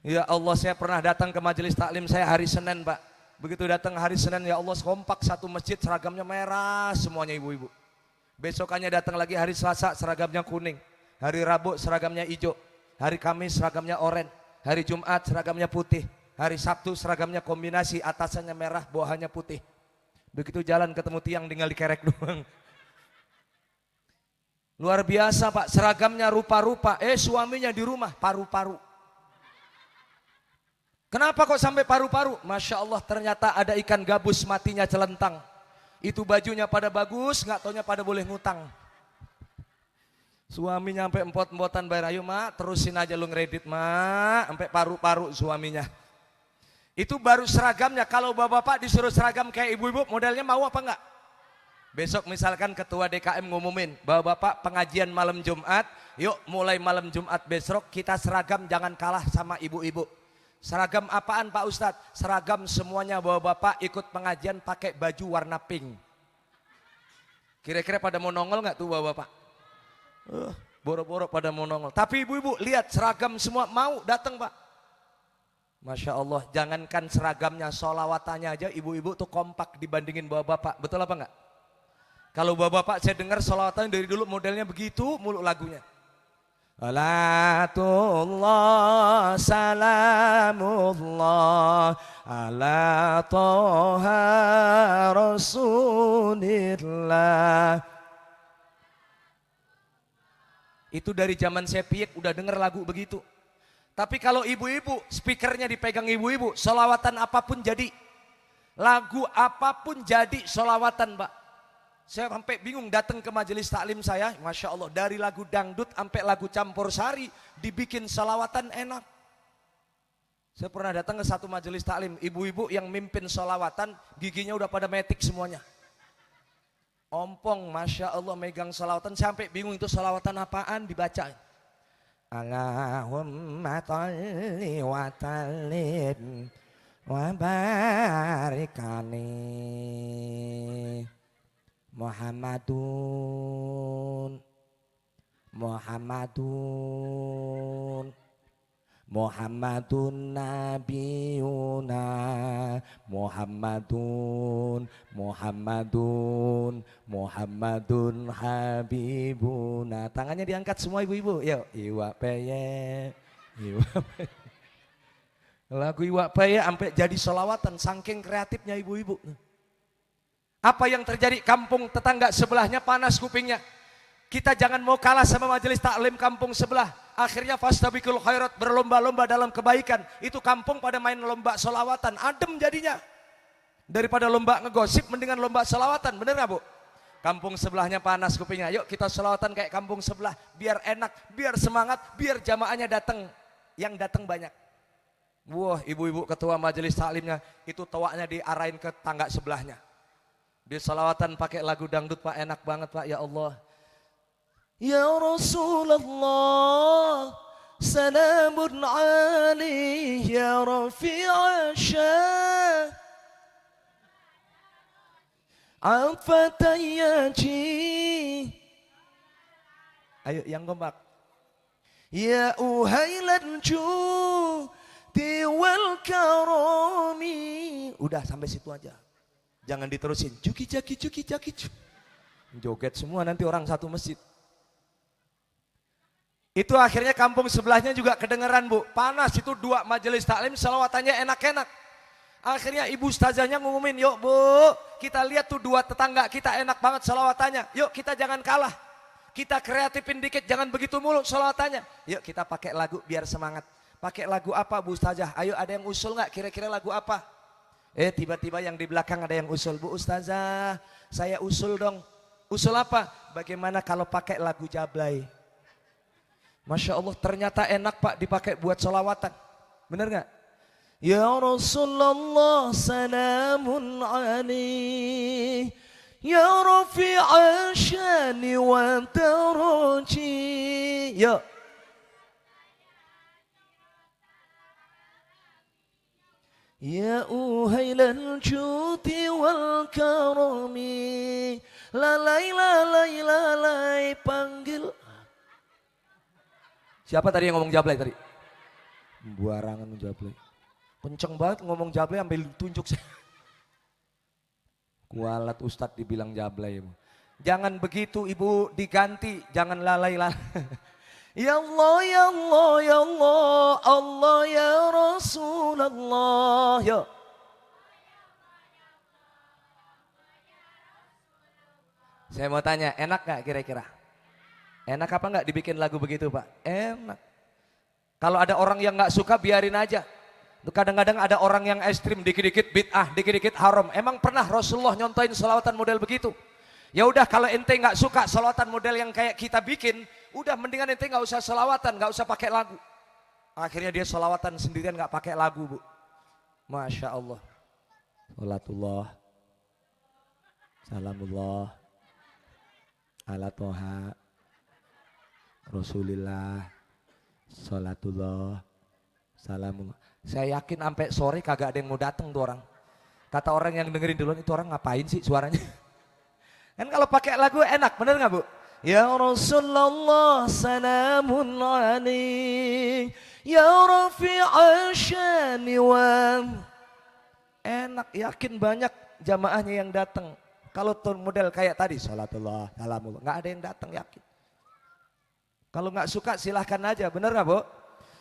Ya Allah, saya pernah datang ke majelis taklim saya hari Senin, Pak. Begitu datang hari Senin, ya Allah, kompak satu masjid seragamnya merah semuanya ibu-ibu. Besokannya datang lagi hari Selasa seragamnya kuning. Hari Rabu seragamnya hijau. Hari Kamis seragamnya oranye. Hari Jumat seragamnya putih. Hari Sabtu seragamnya kombinasi, atasannya merah, bawahannya putih. Begitu jalan ketemu tiang tinggal dikerek doang. Luar biasa, Pak, seragamnya rupa-rupa. Suaminya di rumah paru-paru. Kenapa kok sampai paru-paru? Masya Allah, ternyata ada ikan gabus matinya celentang. Itu bajunya pada bagus, nggak taunya pada boleh ngutang. Suaminya sampai empot-empotan bayar, ayo mak terusin aja lu ngeredit mak, sampai paru-paru suaminya. Itu baru seragamnya. Kalau bapak-bapak disuruh seragam kayak ibu-ibu, modelnya mau apa enggak? Besok misalkan ketua DKM ngumumin, bapak-bapak pengajian malam Jumat, yuk mulai malam Jumat besok kita seragam jangan kalah sama ibu-ibu. Seragam apaan Pak Ustadz? Seragam semuanya bapak-bapak ikut pengajian pakai baju warna pink. Kira-kira pada mau nongol nggak tuh bapak-bapak? Boro-boro pada mau nongol. Tapi ibu-ibu lihat seragam semua mau datang Pak. Masya Allah, jangankan seragamnya, sholawatannya aja ibu-ibu tuh kompak dibandingin bapak-bapak. Betul apa enggak? Kalau bapak-bapak saya dengar sholawatannya dari dulu modelnya begitu mulu lagunya. Salatullah salamullah ala toha rasulillah. Itu dari zaman saya piek udah denger lagu begitu. Tapi kalau ibu-ibu, speakernya dipegang ibu-ibu, sholawatan apapun jadi. Lagu apapun jadi sholawatan, Pak. Saya sampai bingung datang ke majelis taklim saya, Masya Allah, dari lagu dangdut sampai lagu campur sari, dibikin sholawatan enak. Saya pernah datang ke satu majelis taklim, ibu-ibu yang mimpin sholawatan, giginya udah pada metik semuanya. Ompong, Masya Allah, megang sholawatan, sampai bingung itu sholawatan apaan dibaca. Allahumma talli wa tallim wa barikani Muhammadun nabiyuna Muhammadun habibuna. Tangannya diangkat semua ibu-ibu. Yuk, iwa peye. Lagu iwa peye sampai jadi sholawatan saking kreatifnya ibu-ibu. Apa yang terjadi? Kampung tetangga sebelahnya panas kupingnya. Kita jangan mau kalah sama majelis taklim kampung sebelah. Akhirnya fastabiqul khairat, berlomba-lomba dalam kebaikan. Itu kampung pada main lomba sholawatan, adem jadinya. Daripada lomba ngegosip mendingan lomba sholawatan, bener gak Bu? Kampung sebelahnya panas kupingnya. Yuk kita sholawatan kayak kampung sebelah, biar enak, biar semangat, biar jamaahnya datang. Yang datang banyak. Wah, ibu-ibu ketua majelis taklimnya itu tawaknya diarahin ke tangga sebelahnya. Di salawatan pakai lagu dangdut Pak, enak banget Pak, ya Allah. Ya Rasulullah, salamun alaihi ya rafi'a syah, afatayyaji. Ayo yang kompak. Ya uhailan judi wal karami. Udah sampai situ aja. Jangan diterusin, juki. Joget semua nanti orang satu masjid. Itu akhirnya kampung sebelahnya juga kedengeran Bu. Panas itu dua majelis taklim, selawatannya enak-enak. Akhirnya ibu ustazahnya ngumumin, yuk Bu, kita lihat tuh dua tetangga kita enak banget selawatannya. Yuk kita jangan kalah. Kita kreatifin dikit, jangan begitu mulu selawatannya. Yuk kita pakai lagu biar semangat. Pakai lagu apa Bu Ustazah? Ayo ada yang usul nggak? Kira-kira lagu apa? Tiba-tiba yang di belakang ada yang usul, Bu Ustazah, saya usul dong. Usul apa? Bagaimana kalau pakai lagu Jablay? Masya Allah, ternyata enak Pak dipakai buat sholawatan. Bener gak? Ya Rasulullah salamun alaihi ya rafi'a syani wa taraji. Yuk. Ya uhailal judi wal karami Lalai, lalai, lalai, panggil. Siapa tadi yang ngomong Jablay tadi? Buarangan Jablay. Kenceng banget ngomong Jablay sambil tunjuk saya. Kualat Ustadz dibilang Jablay. Jangan begitu ibu, diganti, jangan lalai-lalai. Ya Allah, ya Allah, ya Allah, Allah ya Rasulullah. Ya. Saya mau tanya, enak gak kira-kira? Enak apa nggak dibikin lagu begitu Pak? Enak. Kalau ada orang yang nggak suka biarin aja. Kadang-kadang ada orang yang ekstrim, dikit-dikit bid'ah, dikit-dikit haram. Emang pernah Rasulullah nyontoin selawatan model begitu? Ya udah, kalau ente nggak suka selawatan model yang kayak kita bikin, udah mendingan ente nggak usah selawatan, nggak usah pakai lagu. Akhirnya dia selawatan sendirian nggak pakai lagu Bu. Masya Allah. Salatullah, salamullah, ala toha, Rasulillah, salatullah, salamullah. Saya yakin sampai sore kagak ada yang mau datang tuh orang. Kata orang yang dengerin duluan, itu orang ngapain sih suaranya? Kan kalau pakai lagu enak, bener nggak Bu? Ya Rasulullah salamun alaik, ya rafi'a syani wa. Enak, yakin banyak jamaahnya yang datang. Kalau tuh model kayak tadi, salatullah, salamullah, nggak ada yang datang, yakin. Kalau nggak suka silahkan aja, bener nggak Bu?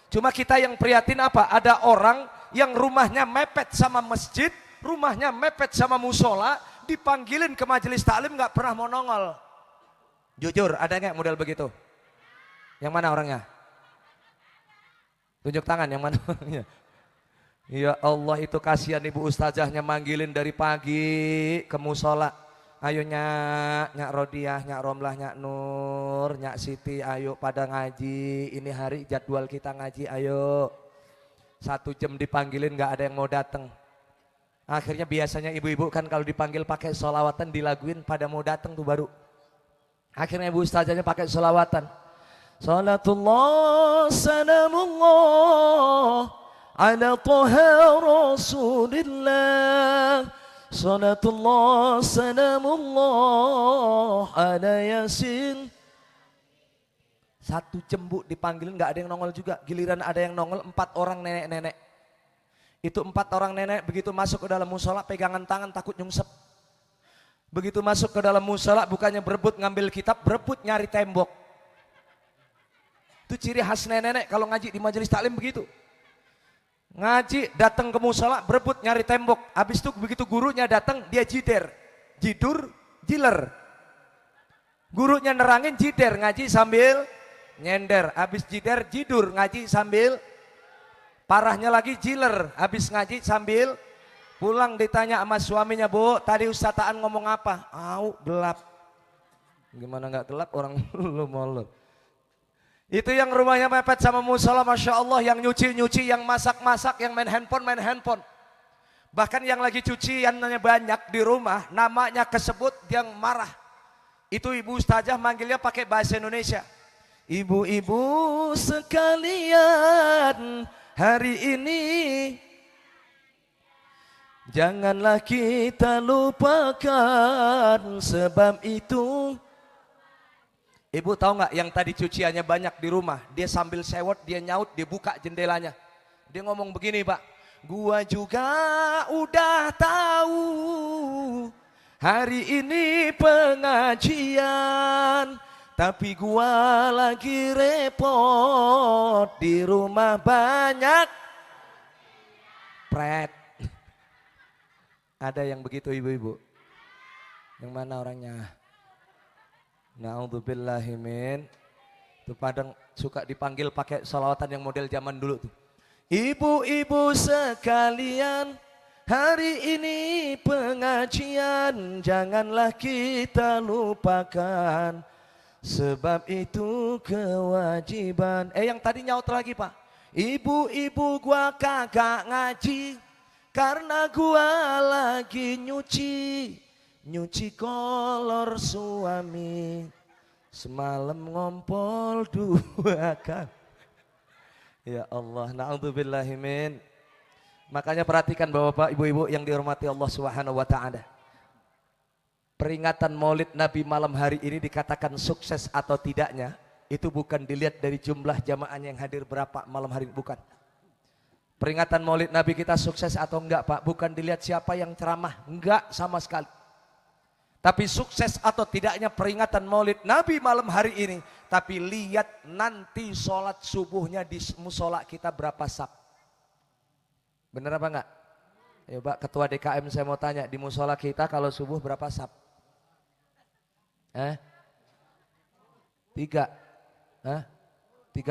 Cuma kita yang prihatin apa? Ada orang yang rumahnya mepet sama masjid, rumahnya mepet sama musola, dipanggilin ke majelis taklim nggak pernah mau nongol. Jujur, ada nggak model begitu? Yang mana orangnya? Tunjuk tangan, yang mana orangnya? Ya Allah, itu kasihan ibu ustazahnya manggilin dari pagi ke musola. Ayo nyak Rodiah, nyak Romlah, nyak Nur, nyak Siti, ayo pada ngaji. Ini hari jadwal kita ngaji, ayo. 1 jam dipanggilin nggak ada yang mau datang. Akhirnya biasanya ibu-ibu kan kalau dipanggil pakai sholawatan dilaguin pada mau datang tuh baru. Akhirnya ibu ustazahnya pakai sholawatan. Salatullah, salamullah, ala toha Rasulillah. Salatullah, salamullah, ala Yasin. 1 jam Bu dipanggilin nggak ada yang nongol juga. Giliran ada yang nongol 4 orang nenek-nenek. Itu 4 orang nenek begitu masuk ke dalam musola pegangan tangan takut nyungsep. Begitu masuk ke dalam musola bukannya berebut ngambil kitab, berebut nyari tembok. Itu ciri khas nenek-nenek kalau ngaji di majelis taklim begitu. Ngaji datang ke musola berebut nyari tembok. Habis itu begitu gurunya datang dia jider, jidur, jiler. Gurunya nerangin jider, ngaji sambil nyender. Habis jider, jidur, ngaji sambil. Parahnya lagi jiler, habis ngaji sambil pulang ditanya sama suaminya, Bu, tadi Ustaz Taan ngomong apa? Au, gelap. Gimana nggak gelap orang lu molor. Itu yang rumahnya mepet sama musola, Masya Allah, yang nyuci-nyuci, yang masak-masak, yang main handphone. Bahkan yang lagi cuciannya banyak di rumah, namanya kesebut, yang marah. Itu ibu ustazah manggilnya pakai bahasa Indonesia. Ibu-ibu sekalian, hari ini janganlah kita lupakan, sebab itu. Ibu tahu nggak yang tadi cuciannya banyak di rumah, dia sambil sewot, dia nyaut, dia buka jendelanya. Dia ngomong begini, Pak, gua juga udah tahu hari ini pengajian, tapi gua lagi repot, di rumah banyak pret. Ada yang begitu ibu-ibu? Yang mana orangnya? Na'udzubillahimin. Itu padang suka dipanggil pakai salawatan yang model zaman dulu tuh. Ibu-ibu sekalian, hari ini pengajian, janganlah kita lupakan, sebab itu kewajiban. Yang tadi nyaut lagi Pak. Ibu-ibu gua kagak ngaji, karena gua lagi nyuci kolor suami, semalam ngompol 2 kali. Ya Allah, na'udzubillahimin. Makanya perhatikan Bapak-bapak, ibu-ibu yang dihormati Allah Subhanahu wa taala. Peringatan Maulid Nabi malam hari ini dikatakan sukses atau tidaknya, itu bukan dilihat dari jumlah jamaahnya yang hadir berapa malam hari ini, bukan. Peringatan Maulid Nabi kita sukses atau enggak Pak, bukan dilihat siapa yang ceramah, enggak sama sekali. Tapi sukses atau tidaknya peringatan Maulid Nabi malam hari ini, tapi lihat nanti sholat subuhnya di musola kita berapa saf. Bener apa enggak? Ya Pak, Ketua DKM saya mau tanya, di musola kita kalau subuh berapa saf? 3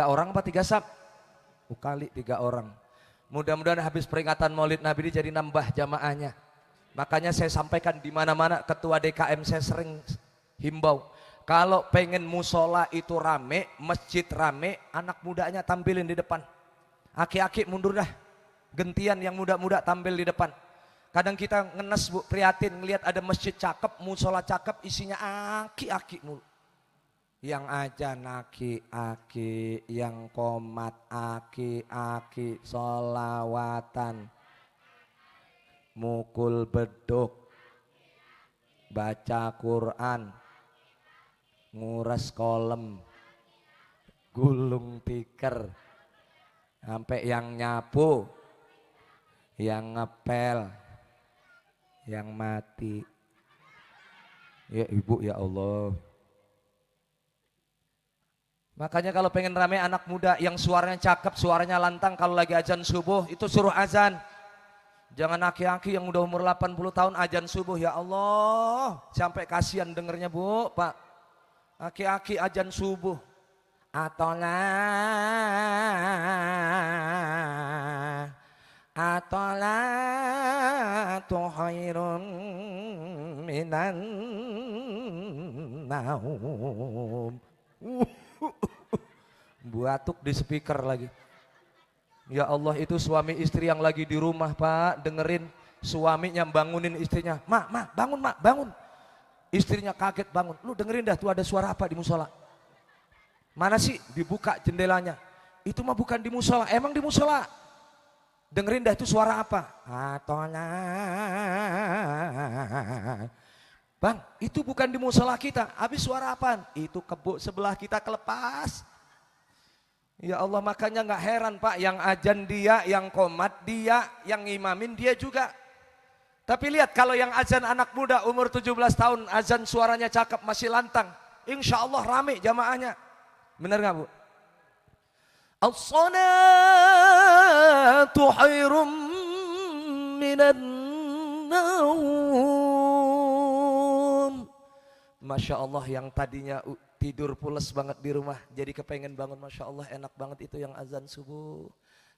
orang apa 3 saf? Kali 3 orang. Mudah-mudahan habis peringatan Maulid Nabi ini jadi nambah jamaahnya. Makanya saya sampaikan di mana-mana, Ketua DKM saya sering himbau, kalau pengen musola itu rame, masjid rame, anak mudanya tampilin di depan. Aki-aki mundur dah, gentian yang muda-muda tampil di depan. Kadang kita ngenes Bu, prihatin ngelihat ada masjid cakep, musola cakep, isinya aki-aki mulu. Yang ajan aki-aki, yang komat aki-aki, solawatan, mukul beduk, baca Quran, nguras kolem, gulung tikar, sampai yang nyapu, yang ngepel, yang mati. Ya Ibu, ya Allah. Makanya kalau pengen rame anak muda yang suaranya cakep, suaranya lantang, kalau lagi azan subuh itu suruh azan. Jangan aki-aki yang udah umur 80 tahun azan subuh, ya Allah. Sampai kasihan dengernya Bu, Pak. Aki-aki azan subuh. Atola tuhairun minan naum. Batuk di speaker lagi. Ya Allah, itu suami istri yang lagi di rumah Pak, dengerin suaminya bangunin istrinya. Mak, bangun mak, bangun. Istrinya kaget bangun. Lu dengerin dah tuh ada suara apa di musola. Mana sih? Dibuka jendelanya. Itu mah bukan di musola, emang di musola. Dengerin dah itu suara apa? Bang, itu bukan di musola kita. Habis suara apaan? Itu kebo sebelah kita kelepas. Ya Allah, makanya nggak heran Pak, yang azan dia, yang qomat dia, yang ngimamin dia juga. Tapi lihat kalau yang azan anak muda umur 17 tahun, azan suaranya cakep, masih lantang, insya Allah rame jamaahnya. Benar nggak Bu? As-salatu khairum minan naum. Masya Allah, yang tadinya tidur pules banget di rumah jadi kepengen bangun, Masya Allah enak banget itu yang azan subuh.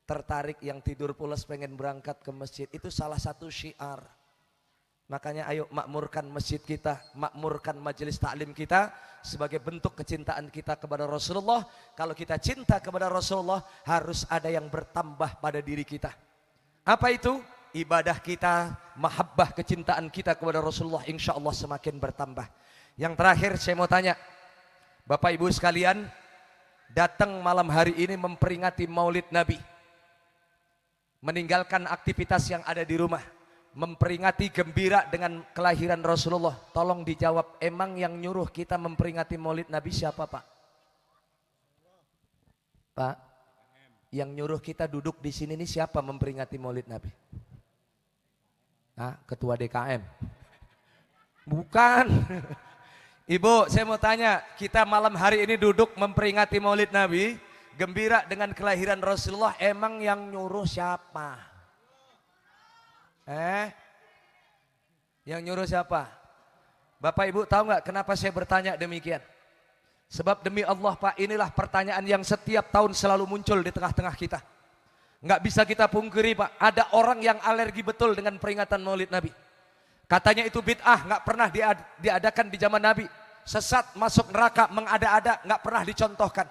Tertarik yang tidur pules pengen berangkat ke masjid, itu salah satu syiar. Makanya ayo makmurkan masjid kita, makmurkan majelis taklim kita sebagai bentuk kecintaan kita kepada Rasulullah. Kalau kita cinta kepada Rasulullah harus ada yang bertambah pada diri kita. Apa itu? Ibadah kita, mahabbah kecintaan kita kepada Rasulullah insya Allah semakin bertambah. Yang terakhir saya mau tanya, Bapak Ibu sekalian, datang malam hari ini memperingati Maulid Nabi, meninggalkan aktivitas yang ada di rumah, memperingati gembira dengan kelahiran Rasulullah. Tolong dijawab, emang yang nyuruh kita memperingati Maulid Nabi siapa Pak? Pak, yang nyuruh kita duduk di sini ini siapa memperingati Maulid Nabi? Ketua DKM? Bukan. Ibu, saya mau tanya, kita malam hari ini duduk memperingati Maulid Nabi, gembira dengan kelahiran Rasulullah, emang yang nyuruh siapa? Yang nyuruh siapa? Bapak Ibu tahu nggak kenapa saya bertanya demikian? Sebab demi Allah Pak, inilah pertanyaan yang setiap tahun selalu muncul di tengah-tengah kita. Nggak bisa kita pungkiri Pak, ada orang yang alergi betul dengan peringatan Maulid Nabi. Katanya itu bid'ah, nggak pernah diadakan di zaman Nabi. Sesat, masuk neraka, mengada-ada, nggak pernah dicontohkan.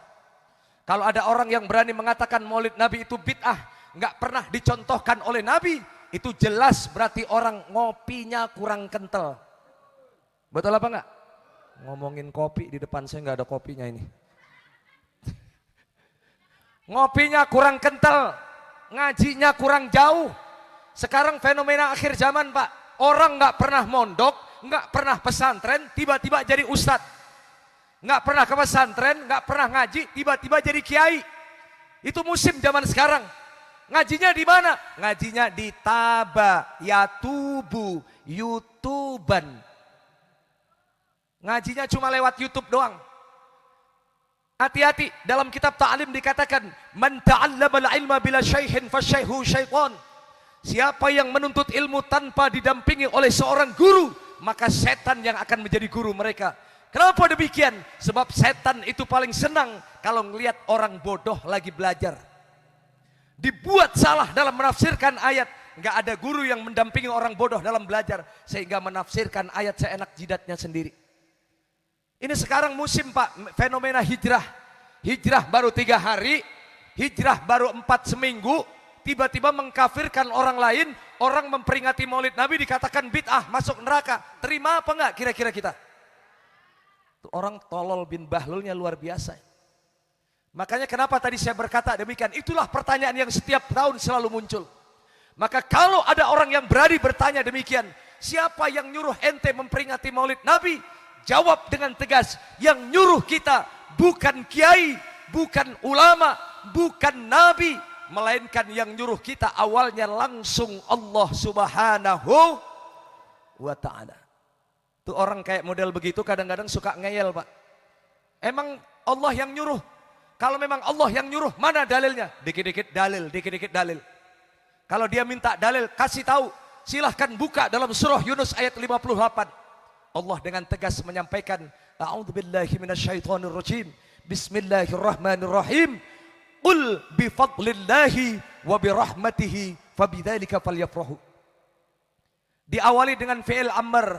Kalau ada orang yang berani mengatakan Maulid Nabi itu bid'ah, nggak pernah dicontohkan oleh Nabi, itu jelas berarti orang ngopinya kurang kental. Betul apa enggak? Ngomongin kopi di depan saya nggak ada kopinya ini. Ngopinya kurang kental, ngajinya kurang jauh. Sekarang fenomena akhir zaman Pak, orang nggak pernah mondok, nggak pernah pesantren, tiba-tiba jadi ustadz. Nggak pernah ke pesantren, nggak pernah ngaji, tiba-tiba jadi kiai. Itu musim zaman sekarang. Ngajinya di mana? Ngajinya di Taba, Yatubu, YouTuban. Ngajinya cuma lewat YouTube doang. Hati-hati, dalam kitab ta'lim dikatakan, man ta'allamal ilma bila syaihin fasyaihu syaitan. Siapa yang menuntut ilmu tanpa didampingi oleh seorang guru, maka setan yang akan menjadi guru mereka. Kenapa demikian? Sebab setan itu paling senang kalau ngelihat orang bodoh lagi belajar. Dibuat salah dalam menafsirkan ayat. Nggak ada guru yang mendampingi orang bodoh dalam belajar, sehingga menafsirkan ayat seenak jidatnya sendiri. Ini sekarang musim Pak, fenomena hijrah. Hijrah baru 3 hari, hijrah baru 4 seminggu, tiba-tiba mengkafirkan orang lain, orang memperingati maulid Nabi dikatakan bid'ah, masuk neraka. Terima apa enggak kira-kira kita? Tuh orang tolol bin bahlulnya luar biasa. Makanya kenapa tadi saya berkata demikian, itulah pertanyaan yang setiap tahun selalu muncul. Maka kalau ada orang yang berani bertanya demikian, siapa yang nyuruh ente memperingati maulid Nabi? Jawab dengan tegas, yang nyuruh kita bukan kiai, bukan ulama, bukan nabi, melainkan yang nyuruh kita awalnya langsung Allah Subhanahu wa ta'ala. Tuh orang kayak model begitu kadang-kadang suka ngeyel Pak. Emang Allah yang nyuruh? Kalau memang Allah yang nyuruh, mana dalilnya? Dikit-dikit dalil, dikit-dikit dalil. Kalau dia minta dalil, kasih tahu. Silahkan buka dalam surah Yunus ayat 58. Allah dengan tegas menyampaikan, a'udzubillahi minasyaitonir rajim. Bismillahirrahmanirrahim. Qul bifadlillahi wa birahmatihi fabidzalika falyafrahu. Diawali dengan fi'il amr.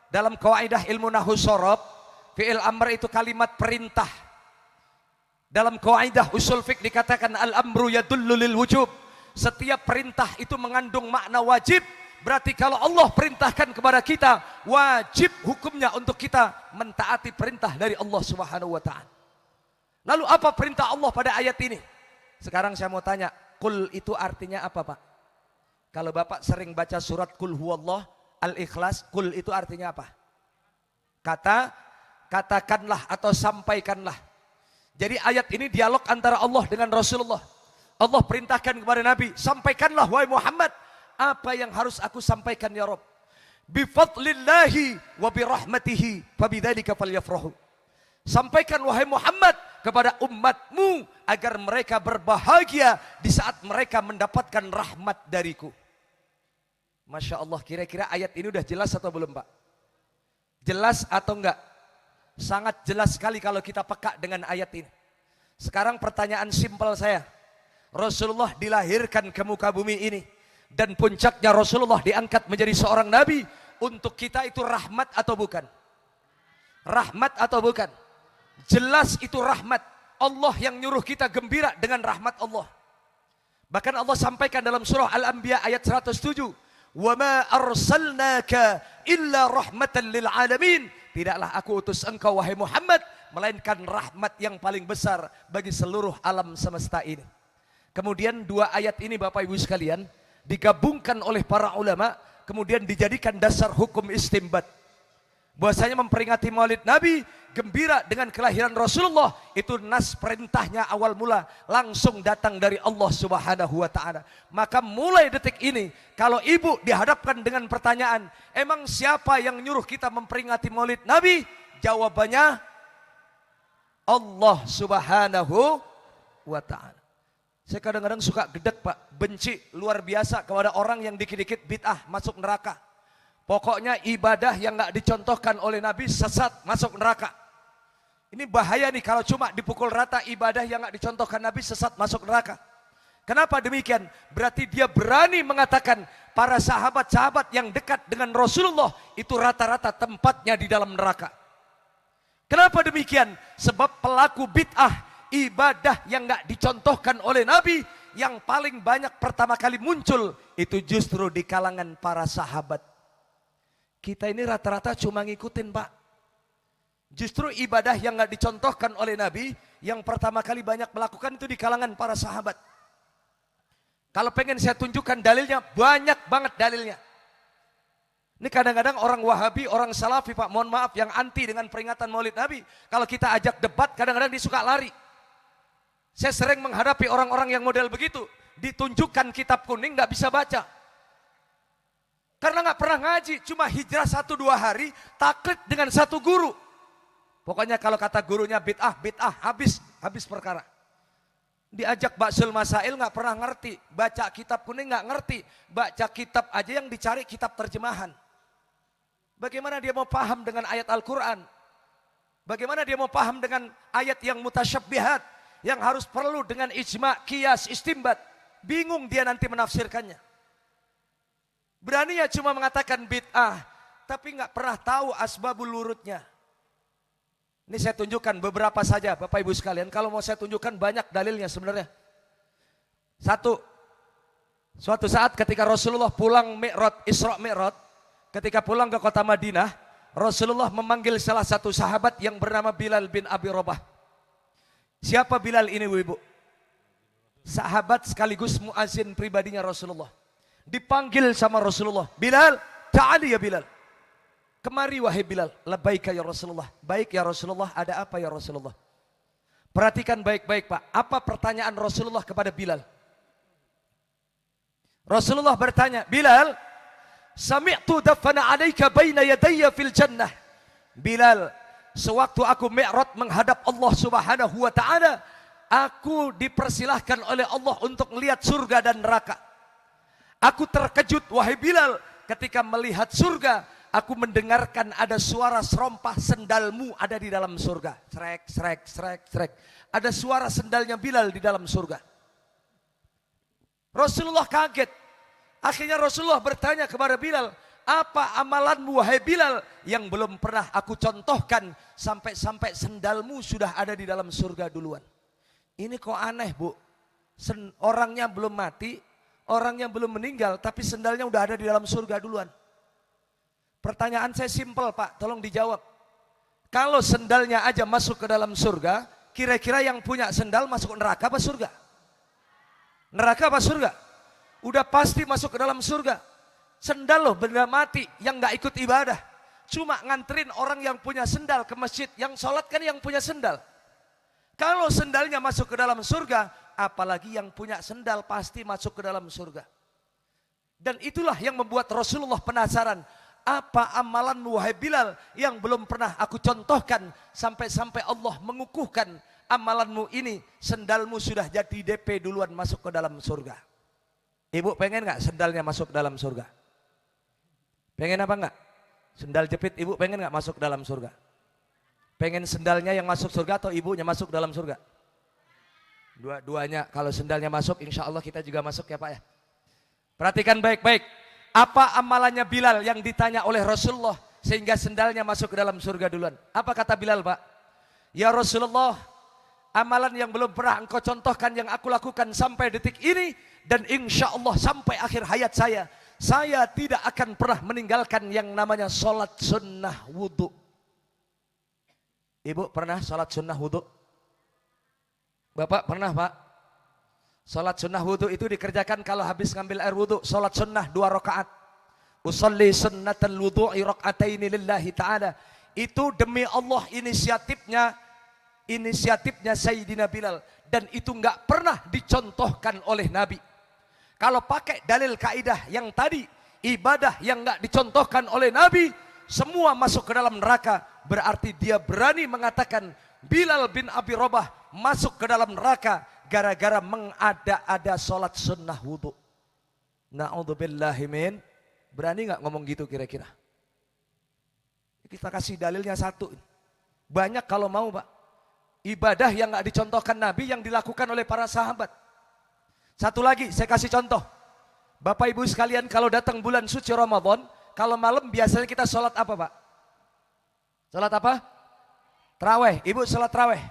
Dalam kaidah ilmu nahwu shorab, fi'il amr itu kalimat perintah. Dalam kaidah usul fiqh dikatakan al-amru yadullu lil wujub. Setiap perintah itu mengandung makna wajib. Berarti kalau Allah perintahkan kepada kita, wajib hukumnya untuk kita mentaati perintah dari Allah Subhanahu wa ta'ala. Lalu apa perintah Allah pada ayat ini? Sekarang saya mau tanya, qul itu artinya apa Pak? Kalau Bapak sering baca surat qul huwallah, al-ikhlas, qul itu artinya apa? Katakanlah atau sampaikanlah. Jadi ayat ini dialog antara Allah dengan Rasulullah. Allah perintahkan kepada Nabi, sampaikanlah wahai Muhammad, apa yang harus aku sampaikan ya Rabb? Bifadlillahi wa birahmatihi fabidzalika falyafrahu. Sampaikan wahai Muhammad kepada umatmu agar mereka berbahagia di saat mereka mendapatkan rahmat dariku. Masya Allah, kira-kira ayat ini udah jelas atau belum Pak? Jelas atau enggak? Sangat jelas sekali kalau kita peka dengan ayat ini. Sekarang pertanyaan simpel saya. Rasulullah dilahirkan ke muka bumi ini. Dan puncaknya Rasulullah diangkat menjadi seorang nabi. Untuk kita itu rahmat atau bukan? Rahmat atau bukan? Jelas itu rahmat. Allah yang nyuruh kita gembira dengan rahmat Allah. Bahkan Allah sampaikan dalam surah Al-Anbiya ayat 107. Wa ma arsalnaka illa rahmatan lil alamin. Tidaklah aku utus engkau wahai Muhammad, melainkan rahmat yang paling besar bagi seluruh alam semesta ini. Kemudian dua ayat ini Bapak Ibu sekalian digabungkan oleh para ulama, kemudian dijadikan dasar hukum istimbat. Bahwasanya memperingati maulid Nabi, gembira dengan kelahiran Rasulullah, itu nas perintahnya awal mula langsung datang dari Allah Subhanahu wa ta'ala. Maka mulai detik ini, kalau ibu dihadapkan dengan pertanyaan, emang siapa yang nyuruh kita memperingati maulid Nabi? Jawabannya, Allah Subhanahu wa ta'ala. Saya kadang-kadang suka gedek Pak, benci luar biasa kepada orang yang dikit-dikit bid'ah masuk neraka. Pokoknya ibadah yang gak dicontohkan oleh Nabi sesat masuk neraka. Ini bahaya nih kalau cuma dipukul rata ibadah yang gak dicontohkan Nabi sesat masuk neraka. Kenapa demikian? Berarti dia berani mengatakan para sahabat-sahabat yang dekat dengan Rasulullah itu rata-rata tempatnya di dalam neraka. Kenapa demikian? Sebab pelaku bid'ah ibadah yang gak dicontohkan oleh Nabi yang paling banyak pertama kali muncul itu justru di kalangan para sahabat. Kita ini rata-rata cuma ngikutin Pak. Justru ibadah yang gak dicontohkan oleh Nabi yang pertama kali banyak melakukan itu di kalangan para sahabat. Kalau pengen saya tunjukkan dalilnya, banyak banget dalilnya. Ini kadang-kadang orang Wahabi, orang Salafi Pak, mohon maaf, yang anti dengan peringatan Maulid Nabi, kalau kita ajak debat kadang-kadang dia suka lari. Saya sering menghadapi orang-orang yang model begitu, ditunjukkan kitab kuning nggak bisa baca. Karena nggak pernah ngaji, cuma hijrah 1-2 hari, taklid dengan satu guru. Pokoknya kalau kata gurunya bid'ah, habis perkara. Diajak Baksul Masail nggak pernah ngerti, baca kitab kuning nggak ngerti, baca kitab aja yang dicari kitab terjemahan. Bagaimana dia mau paham dengan ayat Al-Quran? Bagaimana dia mau paham dengan ayat yang mutasyabbihat, yang harus perlu dengan ijma, qiyas, istimbat? Bingung dia nanti menafsirkannya. Berani ya cuma mengatakan bid'ah, tapi nggak pernah tahu asbabul wurudnya. Ini saya tunjukkan beberapa saja Bapak Ibu sekalian. Kalau mau saya tunjukkan banyak dalilnya sebenarnya. Satu, suatu saat ketika Rasulullah pulang Mi'raj, Isra Mi'raj, ketika pulang ke kota Madinah, Rasulullah memanggil salah satu sahabat yang bernama Bilal bin Abi Rabah. Siapa Bilal ini Ibu? Sahabat sekaligus muazin pribadinya Rasulullah. Dipanggil sama Rasulullah, Bilal, ta'ali ya Bilal. Kemari wahai Bilal. Labbaika ya Rasulullah. Baik ya Rasulullah, ada apa ya Rasulullah? Perhatikan baik-baik Pak, apa pertanyaan Rasulullah kepada Bilal? Rasulullah bertanya, Bilal, sami'tu dafana alaika baina yadayya fil jannah. Bilal, sewaktu aku mi'raj menghadap Allah Subhanahu wa taala, aku dipersilahkan oleh Allah untuk melihat surga dan neraka. Aku terkejut wahai Bilal ketika melihat surga, aku mendengarkan ada suara serompah sendalmu ada di dalam surga. Srek, srek, srek, srek. Ada suara sendalnya Bilal di dalam surga. Rasulullah kaget. Akhirnya Rasulullah bertanya kepada Bilal, apa amalanmu wahai Bilal yang belum pernah aku contohkan sampai sendalmu sudah ada di dalam surga duluan. Ini kok aneh Bu, orangnya belum mati, orangnya belum meninggal, tapi sendalnya udah ada di dalam surga duluan. Pertanyaan saya simpel Pak, tolong dijawab. Kalau sendalnya aja masuk ke dalam surga, kira-kira yang punya sendal masuk neraka apa surga? Neraka apa surga? Udah pasti masuk ke dalam surga. Sendal loh benda mati yang gak ikut ibadah. Cuma nganterin orang yang punya sendal ke masjid. Yang sholat kan yang punya sendal. Kalau sendalnya masuk ke dalam surga, apalagi yang punya sendal pasti masuk ke dalam surga. Dan itulah yang membuat Rasulullah penasaran. Apa amalanmu wahai Bilal yang belum pernah aku contohkan sampai Allah mengukuhkan amalanmu ini, sendalmu sudah jadi DP duluan masuk ke dalam surga. Ibu pengen gak sendalnya masuk ke dalam surga? Pengen apa enggak? Sendal jepit ibu pengen gak masuk ke dalam surga? Pengen sendalnya yang masuk surga atau ibunya masuk dalam surga? Dua-duanya. Kalau sendalnya masuk insya Allah kita juga masuk ya Pak ya. Perhatikan baik-baik. Apa amalannya Bilal yang ditanya oleh Rasulullah sehingga sendalnya masuk ke dalam surga duluan? Apa kata Bilal Pak? Ya Rasulullah, amalan yang belum pernah engkau contohkan yang aku lakukan sampai detik ini, dan insya Allah sampai akhir hayat saya tidak akan pernah meninggalkan yang namanya sholat sunnah wudhu. Ibu pernah sholat sunnah wudhu? Bapak pernah Pak? Sholat sunnah wudhu itu dikerjakan kalau habis ngambil air wudhu. Sholat sunnah 2 rakaat. Usalli sunnatal wudhu'i raka'ataini lillahi ta'ala. Itu demi Allah inisiatifnya Sayyidina Bilal. Dan itu enggak pernah dicontohkan oleh Nabi. Kalau pakai dalil kaidah yang tadi, ibadah yang enggak dicontohkan oleh Nabi, semua masuk ke dalam neraka. Berarti dia berani mengatakan Bilal bin Abi Rabah masuk ke dalam neraka gara-gara mengada-ada sholat sunnah wudhu. Na'udzubillahi min. Berani gak ngomong gitu kira-kira? Kita kasih dalilnya satu. Banyak kalau mau Pak. Ibadah yang gak dicontohkan Nabi yang dilakukan oleh para sahabat. Satu lagi saya kasih contoh. Bapak Ibu sekalian, kalau datang bulan suci Ramadan, kalau malam biasanya kita sholat apa Pak? Sholat apa? Tarawih. Ibu sholat tarawih.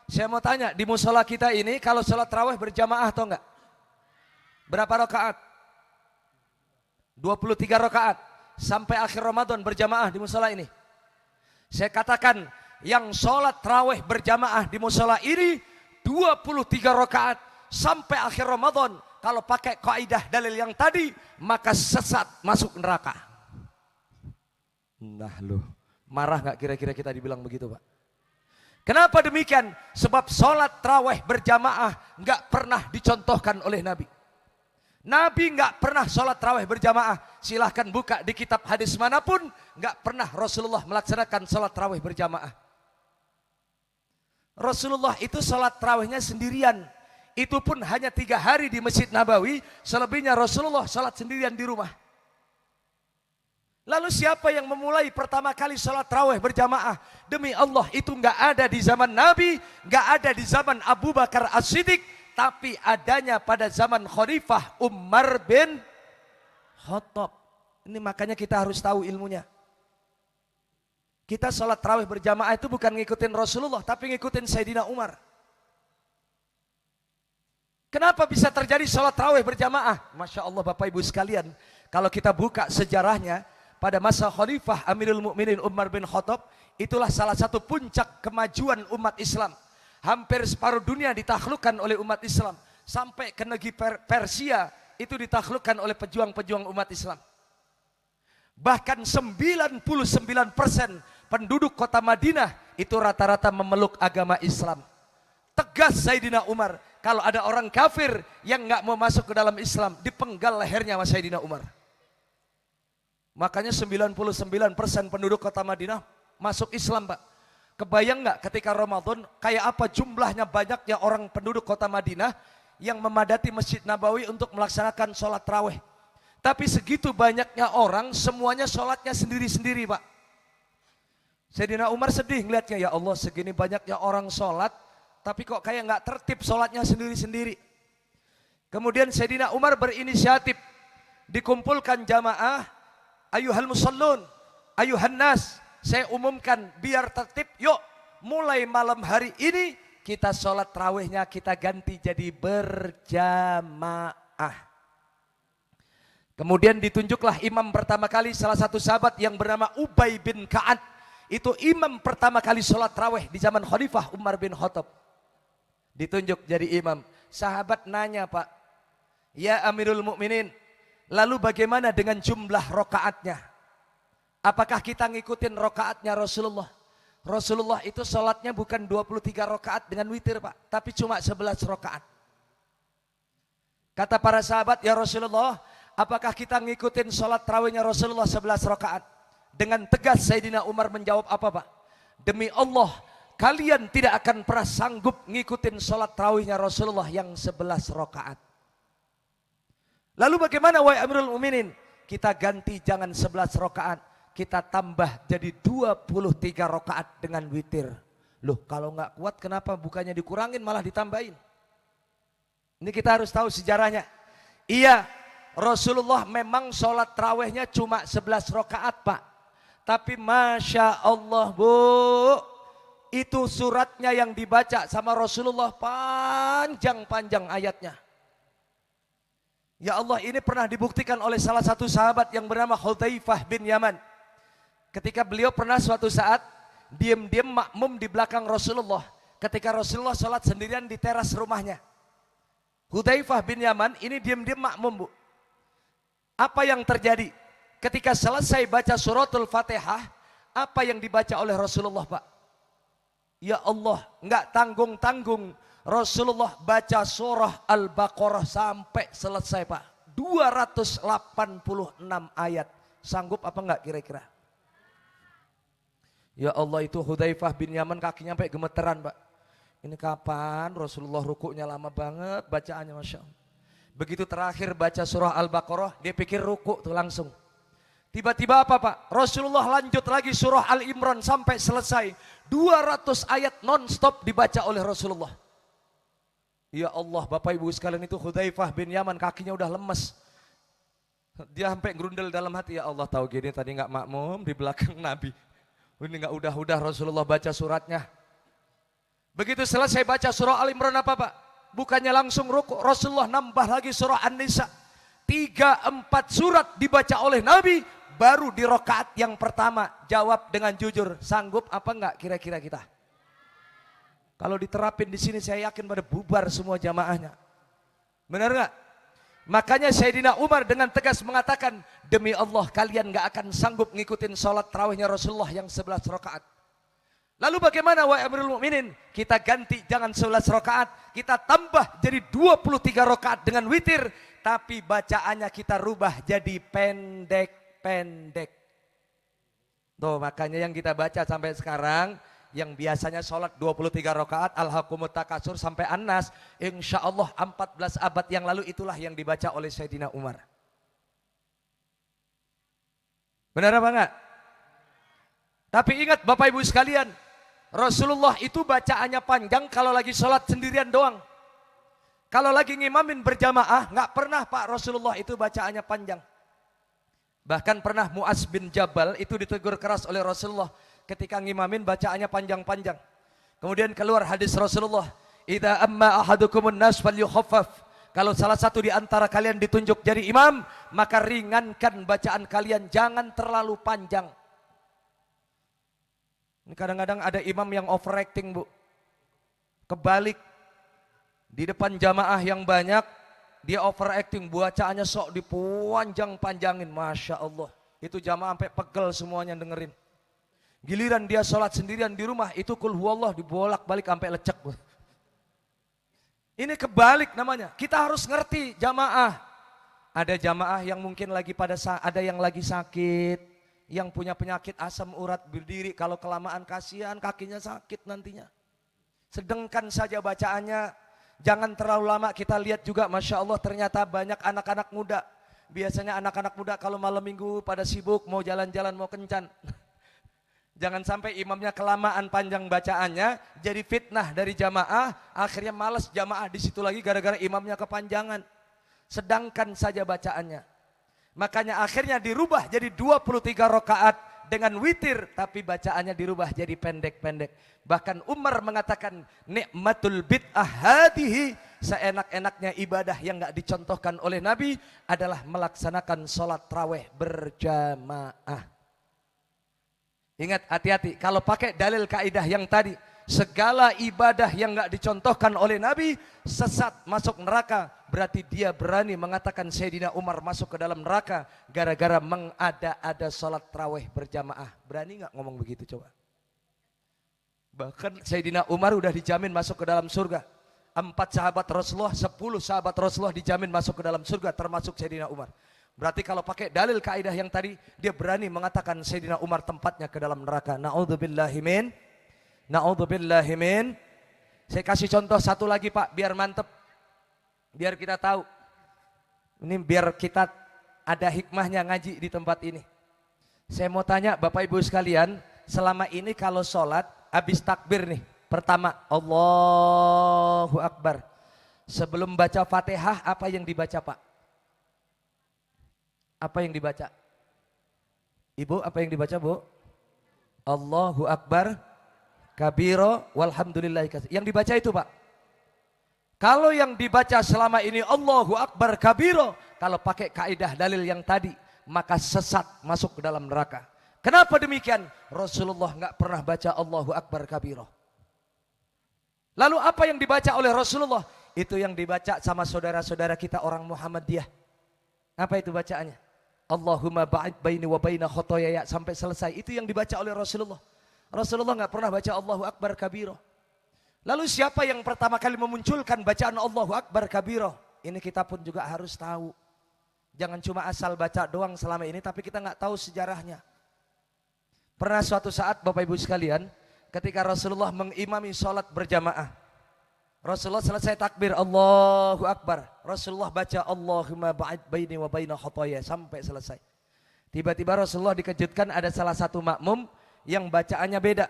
Saya mau tanya, di musola kita ini kalau sholat tarawih berjamaah atau enggak? Berapa rakaat? 23 rakaat. Sampai akhir Ramadan berjamaah di musola ini. Saya katakan, yang sholat tarawih berjamaah di musola ini 23 rakaat sampai akhir Ramadan. Kalau pakai kaidah dalil yang tadi, maka sesat masuk neraka. Nah loh, marah nggak kira-kira kita dibilang begitu Pak? Kenapa demikian? Sebab sholat tarawih berjamaah nggak pernah dicontohkan oleh Nabi. Nabi nggak pernah sholat tarawih berjamaah. Silahkan buka di kitab hadis manapun, nggak pernah Rasulullah melaksanakan sholat tarawih berjamaah. Rasulullah itu sholat tarawihnya sendirian. Itu pun hanya 3 hari di Masjid Nabawi. Selebihnya Rasulullah sholat sendirian di rumah. Lalu siapa yang memulai pertama kali sholat tarawih berjamaah? Demi Allah itu nggak ada di zaman Nabi, nggak ada di zaman Abu Bakar As-Siddiq, tapi adanya pada zaman Khalifah Umar bin Khattab. Ini makanya kita harus tahu ilmunya. Kita sholat tarawih berjamaah itu bukan ngikutin Rasulullah, tapi ngikutin Sayyidina Umar. Kenapa bisa terjadi sholat tarawih berjamaah? Masya Allah Bapak Ibu sekalian, kalau kita buka sejarahnya, pada masa Khalifah Amirul Mukminin Umar bin Khattab, itulah salah satu puncak kemajuan umat Islam. Hampir separuh dunia ditaklukkan oleh umat Islam. Sampai ke negeri Persia, itu ditaklukkan oleh pejuang-pejuang umat Islam. Bahkan 99% penduduk kota Madinah, itu rata-rata memeluk agama Islam. Tegas Sayyidina Umar, kalau ada orang kafir yang nggak mau masuk ke dalam Islam, dipenggal lehernya sama Sayyidina Umar. Makanya 99% penduduk kota Madinah masuk Islam Pak. Kebayang nggak ketika Ramadan kayak apa jumlahnya banyaknya orang penduduk kota Madinah yang memadati Masjid Nabawi untuk melaksanakan sholat tarawih. Tapi segitu banyaknya orang semuanya sholatnya sendiri-sendiri Pak. Sayyidina Umar sedih ngeliatnya, ya Allah segini banyaknya orang sholat tapi kok kayak nggak tertib sholatnya sendiri-sendiri. Kemudian Sayyidina Umar berinisiatif, dikumpulkan jamaah, ayuhal musallun, ayuhan nas, saya umumkan biar tertib, yuk mulai malam hari ini kita sholat tarawihnya kita ganti jadi berjamaah. Kemudian ditunjuklah imam pertama kali salah satu sahabat yang bernama Ubay bin Ka'ab. Itu imam pertama kali sholat tarawih di zaman Khalifah Umar bin Khattab. Ditunjuk jadi imam. Sahabat nanya Pak, ya Amirul Mukminin, lalu bagaimana dengan jumlah rokaatnya? Apakah kita ngikutin rokaatnya Rasulullah? Rasulullah itu sholatnya bukan 23 rokaat dengan witir Pak, tapi cuma 11 rokaat. Kata para sahabat, ya Rasulullah, apakah kita ngikutin sholat tarawihnya Rasulullah 11 rokaat? Dengan tegas Sayyidina Umar menjawab apa Pak? Demi Allah, kalian tidak akan pernah sanggup ngikutin sholat tarawihnya Rasulullah yang 11 rokaat. Lalu bagaimana wahai Amirul Mukminin? Kita ganti jangan 11 rokaat, kita tambah jadi 23 rokaat dengan witir. Loh kalau nggak kuat kenapa bukannya dikurangin malah ditambahin? Ini kita harus tahu sejarahnya. Iya, Rasulullah memang sholat tarawihnya cuma 11 rokaat Pak. Tapi Masya Allah Bu, itu suratnya yang dibaca sama Rasulullah panjang-panjang ayatnya. Ya Allah, ini pernah dibuktikan oleh salah satu sahabat yang bernama Hudzaifah bin Yaman. Ketika beliau pernah suatu saat diam-diam makmum di belakang Rasulullah. Ketika Rasulullah sholat sendirian di teras rumahnya. Hudzaifah bin Yaman ini diam-diam makmum Bu. Apa yang terjadi? Ketika selesai baca suratul Fatihah, apa yang dibaca oleh Rasulullah Pak? Ya Allah, nggak tanggung-tanggung. Rasulullah baca surah Al-Baqarah sampai selesai Pak. 286 ayat. Sanggup apa enggak kira-kira? Ya Allah, itu Hudzaifah bin Yaman kakinya sampai gemeteran Pak. Ini kapan Rasulullah rukuknya lama banget bacaannya Masya Allah. Begitu terakhir baca surah Al-Baqarah, dia pikir rukuk tuh langsung. Tiba-tiba apa Pak? Rasulullah lanjut lagi surah Al-Imran sampai selesai. 200 ayat non-stop dibaca oleh Rasulullah. Ya Allah, Bapak Ibu sekalian, itu Hudzaifah bin Yaman kakinya udah lemes. Dia sampai gerundel dalam hati, ya Allah tahu gini tadi nggak makmum di belakang Nabi. Ini nggak udah Rasulullah baca suratnya. Begitu selesai baca surah Al-Imran apa Pak? Bukannya langsung rukuk, Rasulullah nambah lagi surah An-Nisa. 3-4 surat dibaca oleh Nabi, baru di rakaat yang pertama jawab dengan jujur, sanggup apa enggak kira-kira kita? Kalau diterapin di sini saya yakin pada bubar semua jamaahnya. Benar enggak? Makanya Sayyidina Umar dengan tegas mengatakan, demi Allah kalian gak akan sanggup ngikutin sholat tarawihnya Rasulullah yang 11 rakaat. Lalu bagaimana wahai Amirul Mukminin? Kita ganti, jangan 11 rakaat, kita tambah jadi 23 rakaat dengan witir, tapi bacaannya kita rubah jadi pendek-pendek. Tuh makanya yang kita baca sampai sekarang, yang biasanya sholat 23 rakaat Al-Hakumut Takasur sampai An-Nas, insya Allah 14 abad yang lalu itulah yang dibaca oleh Sayyidina Umar. Benar apa enggak? Tapi ingat Bapak Ibu sekalian, Rasulullah itu bacaannya panjang kalau lagi sholat sendirian doang. Kalau lagi ngimamin berjamaah, enggak pernah Pak Rasulullah itu bacaannya panjang. Bahkan pernah Mu'az bin Jabal itu ditegur keras oleh Rasulullah ketika ngimamin bacaannya panjang-panjang. Kemudian keluar hadis Rasulullah, "Idza amma ahadukumun nas falyukhaffaf." Kalau salah satu di antara kalian ditunjuk jadi imam, maka ringankan bacaan kalian, jangan terlalu panjang. Ini kadang-kadang ada imam yang overacting, Bu. Kebalik. Di depan jamaah yang banyak, dia overacting, bacaannya sok dipanjang-panjangin, Masya Allah. Itu jamaah sampai pegel semuanya dengerin. Giliran dia sholat sendirian di rumah, itu kul huwallah dibolak-balik sampai lecek. Ini kebalik namanya. Kita harus ngerti jamaah. Ada jamaah yang mungkin lagi ada yang lagi sakit, yang punya penyakit asam urat berdiri, kalau kelamaan kasihan kakinya sakit nantinya. Sedangkan saja bacaannya, jangan terlalu lama. Kita lihat juga Masya Allah ternyata banyak anak-anak muda. Biasanya anak-anak muda kalau malam minggu pada sibuk, mau jalan-jalan, mau kencan. Jangan sampai imamnya kelamaan panjang bacaannya, jadi fitnah dari jamaah, akhirnya malas jamaah di situ lagi gara-gara imamnya kepanjangan. Sedangkan saja bacaannya. Makanya akhirnya dirubah jadi 23 rakaat dengan witir, tapi bacaannya dirubah jadi pendek-pendek. Bahkan Umar mengatakan, nikmatul bid'ah hadihi, seenak-enaknya ibadah yang enggak dicontohkan oleh Nabi adalah melaksanakan sholat tarawih berjamaah. Ingat, hati-hati, kalau pakai dalil kaidah yang tadi, segala ibadah yang enggak dicontohkan oleh Nabi sesat, masuk neraka. Berarti dia berani mengatakan Sayyidina Umar masuk ke dalam neraka gara-gara mengada-ada sholat tarawih berjamaah. Berani enggak ngomong begitu coba? Bahkan Sayyidina Umar udah dijamin masuk ke dalam surga. 4 sahabat Rasulullah, 10 sahabat Rasulullah dijamin masuk ke dalam surga, termasuk Sayyidina Umar. Berarti kalau pakai dalil kaidah yang tadi, dia berani mengatakan Sayyidina Umar tempatnya ke dalam neraka. Na'udzubillahi min. Na'udzubillahi min. Saya kasih contoh satu lagi Pak, biar mantep. Biar kita tahu. Ini biar kita ada hikmahnya ngaji di tempat ini. Saya mau tanya Bapak Ibu sekalian, selama ini kalau sholat, habis takbir nih. Pertama, Allahu Akbar. Sebelum baca Fatihah, apa yang dibaca Pak? Apa yang dibaca? Ibu, apa yang dibaca Bu? Allahu Akbar kabiro walhamdulillah. Yang dibaca itu Pak. Kalau yang dibaca selama ini Allahu Akbar kabiro, kalau pakai kaidah dalil yang tadi, maka sesat, masuk ke dalam neraka. Kenapa demikian? Rasulullah enggak pernah baca Allahu Akbar kabiro. Lalu apa yang dibaca oleh Rasulullah? Itu yang dibaca sama saudara-saudara kita orang Muhammadiyah. Apa itu bacaannya? Allahumma ba'id baini wa baina khotoyaya, sampai selesai. Itu yang dibaca oleh Rasulullah. Rasulullah enggak pernah baca Allahu Akbar kabiro. Lalu siapa yang pertama kali memunculkan bacaan Allahu Akbar kabiro? Ini kita pun juga harus tahu. Jangan cuma asal baca doang selama ini, tapi kita enggak tahu sejarahnya. Pernah suatu saat Bapak Ibu sekalian, ketika Rasulullah mengimami sholat berjamaah, Rasulullah selesai takbir Allahu Akbar, Rasulullah baca Allahumma ba'id baini wa baina khotoya sampai selesai. Tiba-tiba Rasulullah dikejutkan ada salah satu makmum yang bacaannya beda.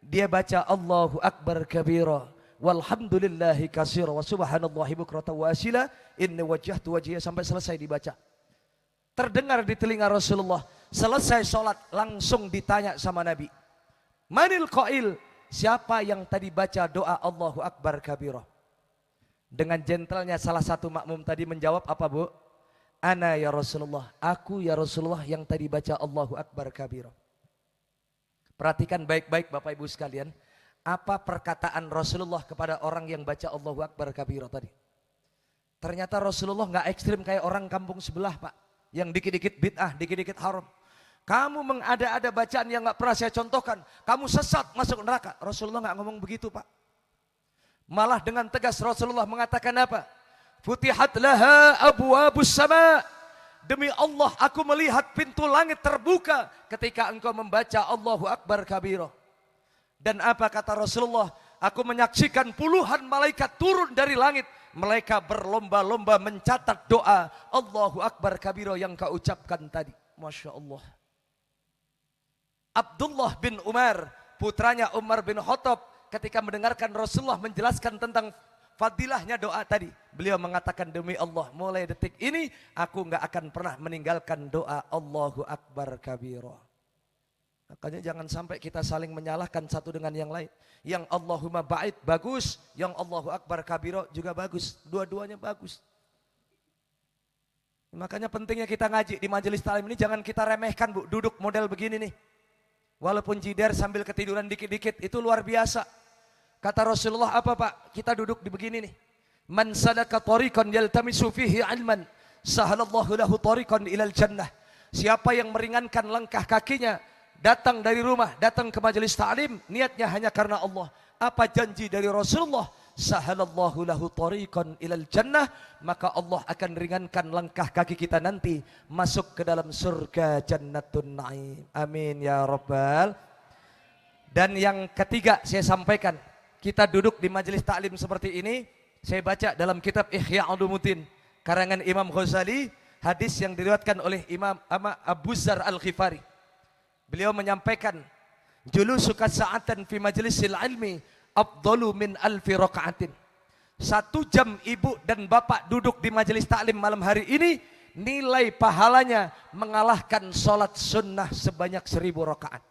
Dia baca Allahu Akbar kabira walhamdulillahi katsira wa subhanallahi bukratan wa asila inni wajjahtu wajhiya, sampai selesai dibaca. Terdengar di telinga Rasulullah. Selesai sholat langsung ditanya sama Nabi, manil qail, siapa yang tadi baca doa Allahu Akbar kabira? Dengan gentlenya salah satu makmum tadi menjawab apa Bu? Ana ya Rasulullah, aku ya Rasulullah yang tadi baca Allahu Akbar kabira. Perhatikan baik-baik Bapak Ibu sekalian, apa perkataan Rasulullah kepada orang yang baca Allahu Akbar kabira tadi? Ternyata Rasulullah nggak ekstrim kayak orang kampung sebelah Pak. Yang dikit-dikit bid'ah, dikit-dikit haram. Kamu mengada-ada bacaan yang nggak pernah saya contohkan. Kamu sesat masuk neraka. Rasulullah nggak ngomong begitu Pak. Malah dengan tegas Rasulullah mengatakan apa? Futihat laha abwabus sama. Demi Allah aku melihat pintu langit terbuka ketika engkau membaca Allahu Akbar kabira. Dan apa kata Rasulullah? Aku menyaksikan puluhan malaikat turun dari langit. Mereka berlomba-lomba mencatat doa Allahu Akbar kabira yang kau ucapkan tadi. Masya Allah. Abdullah bin Umar, putranya Umar bin Khattab, ketika mendengarkan Rasulullah menjelaskan tentang fadilahnya doa tadi, beliau mengatakan, demi Allah mulai detik ini aku nggak akan pernah meninggalkan doa Allahu Akbar kabira. Makanya jangan sampai kita saling menyalahkan satu dengan yang lain. Yang Allahumma ba'id bagus, yang Allahu Akbar kabira juga bagus. Dua-duanya bagus. Makanya pentingnya kita ngaji di majelis taklim ini jangan kita remehkan Bu, duduk model begini nih. Walaupun jider sambil ketiduran dikit-dikit itu luar biasa. Kata Rasulullah apa Pak? Kita duduk di begini nih. Man sadaka tariqan yaltamisu fihi ilman, sahalallahu lahu tariqan ilal jannah. Siapa yang meringankan langkah kakinya datang dari rumah, datang ke majelis ta'lim, niatnya hanya karena Allah. Apa janji dari Rasulullah? Sahalallahu lahu tariqan ilal jannah, maka Allah akan ringankan langkah kaki kita nanti masuk ke dalam surga Jannatun Naim. Amin ya rabbal. Dan yang ketiga saya sampaikan, kita duduk di majelis taklim seperti ini, saya baca dalam kitab Ihya Ulumuddin karangan Imam Ghazali, hadis yang diriwayatkan oleh Imam Abu Dzar Al-Ghifari. Beliau menyampaikan, julusuka sa'atan fi majlisil ilmi afdalu min alfi raka'atin. 1 jam ibu dan bapak duduk di majelis taklim malam hari ini, nilai pahalanya mengalahkan sholat sunnah sebanyak 1000 rakaat.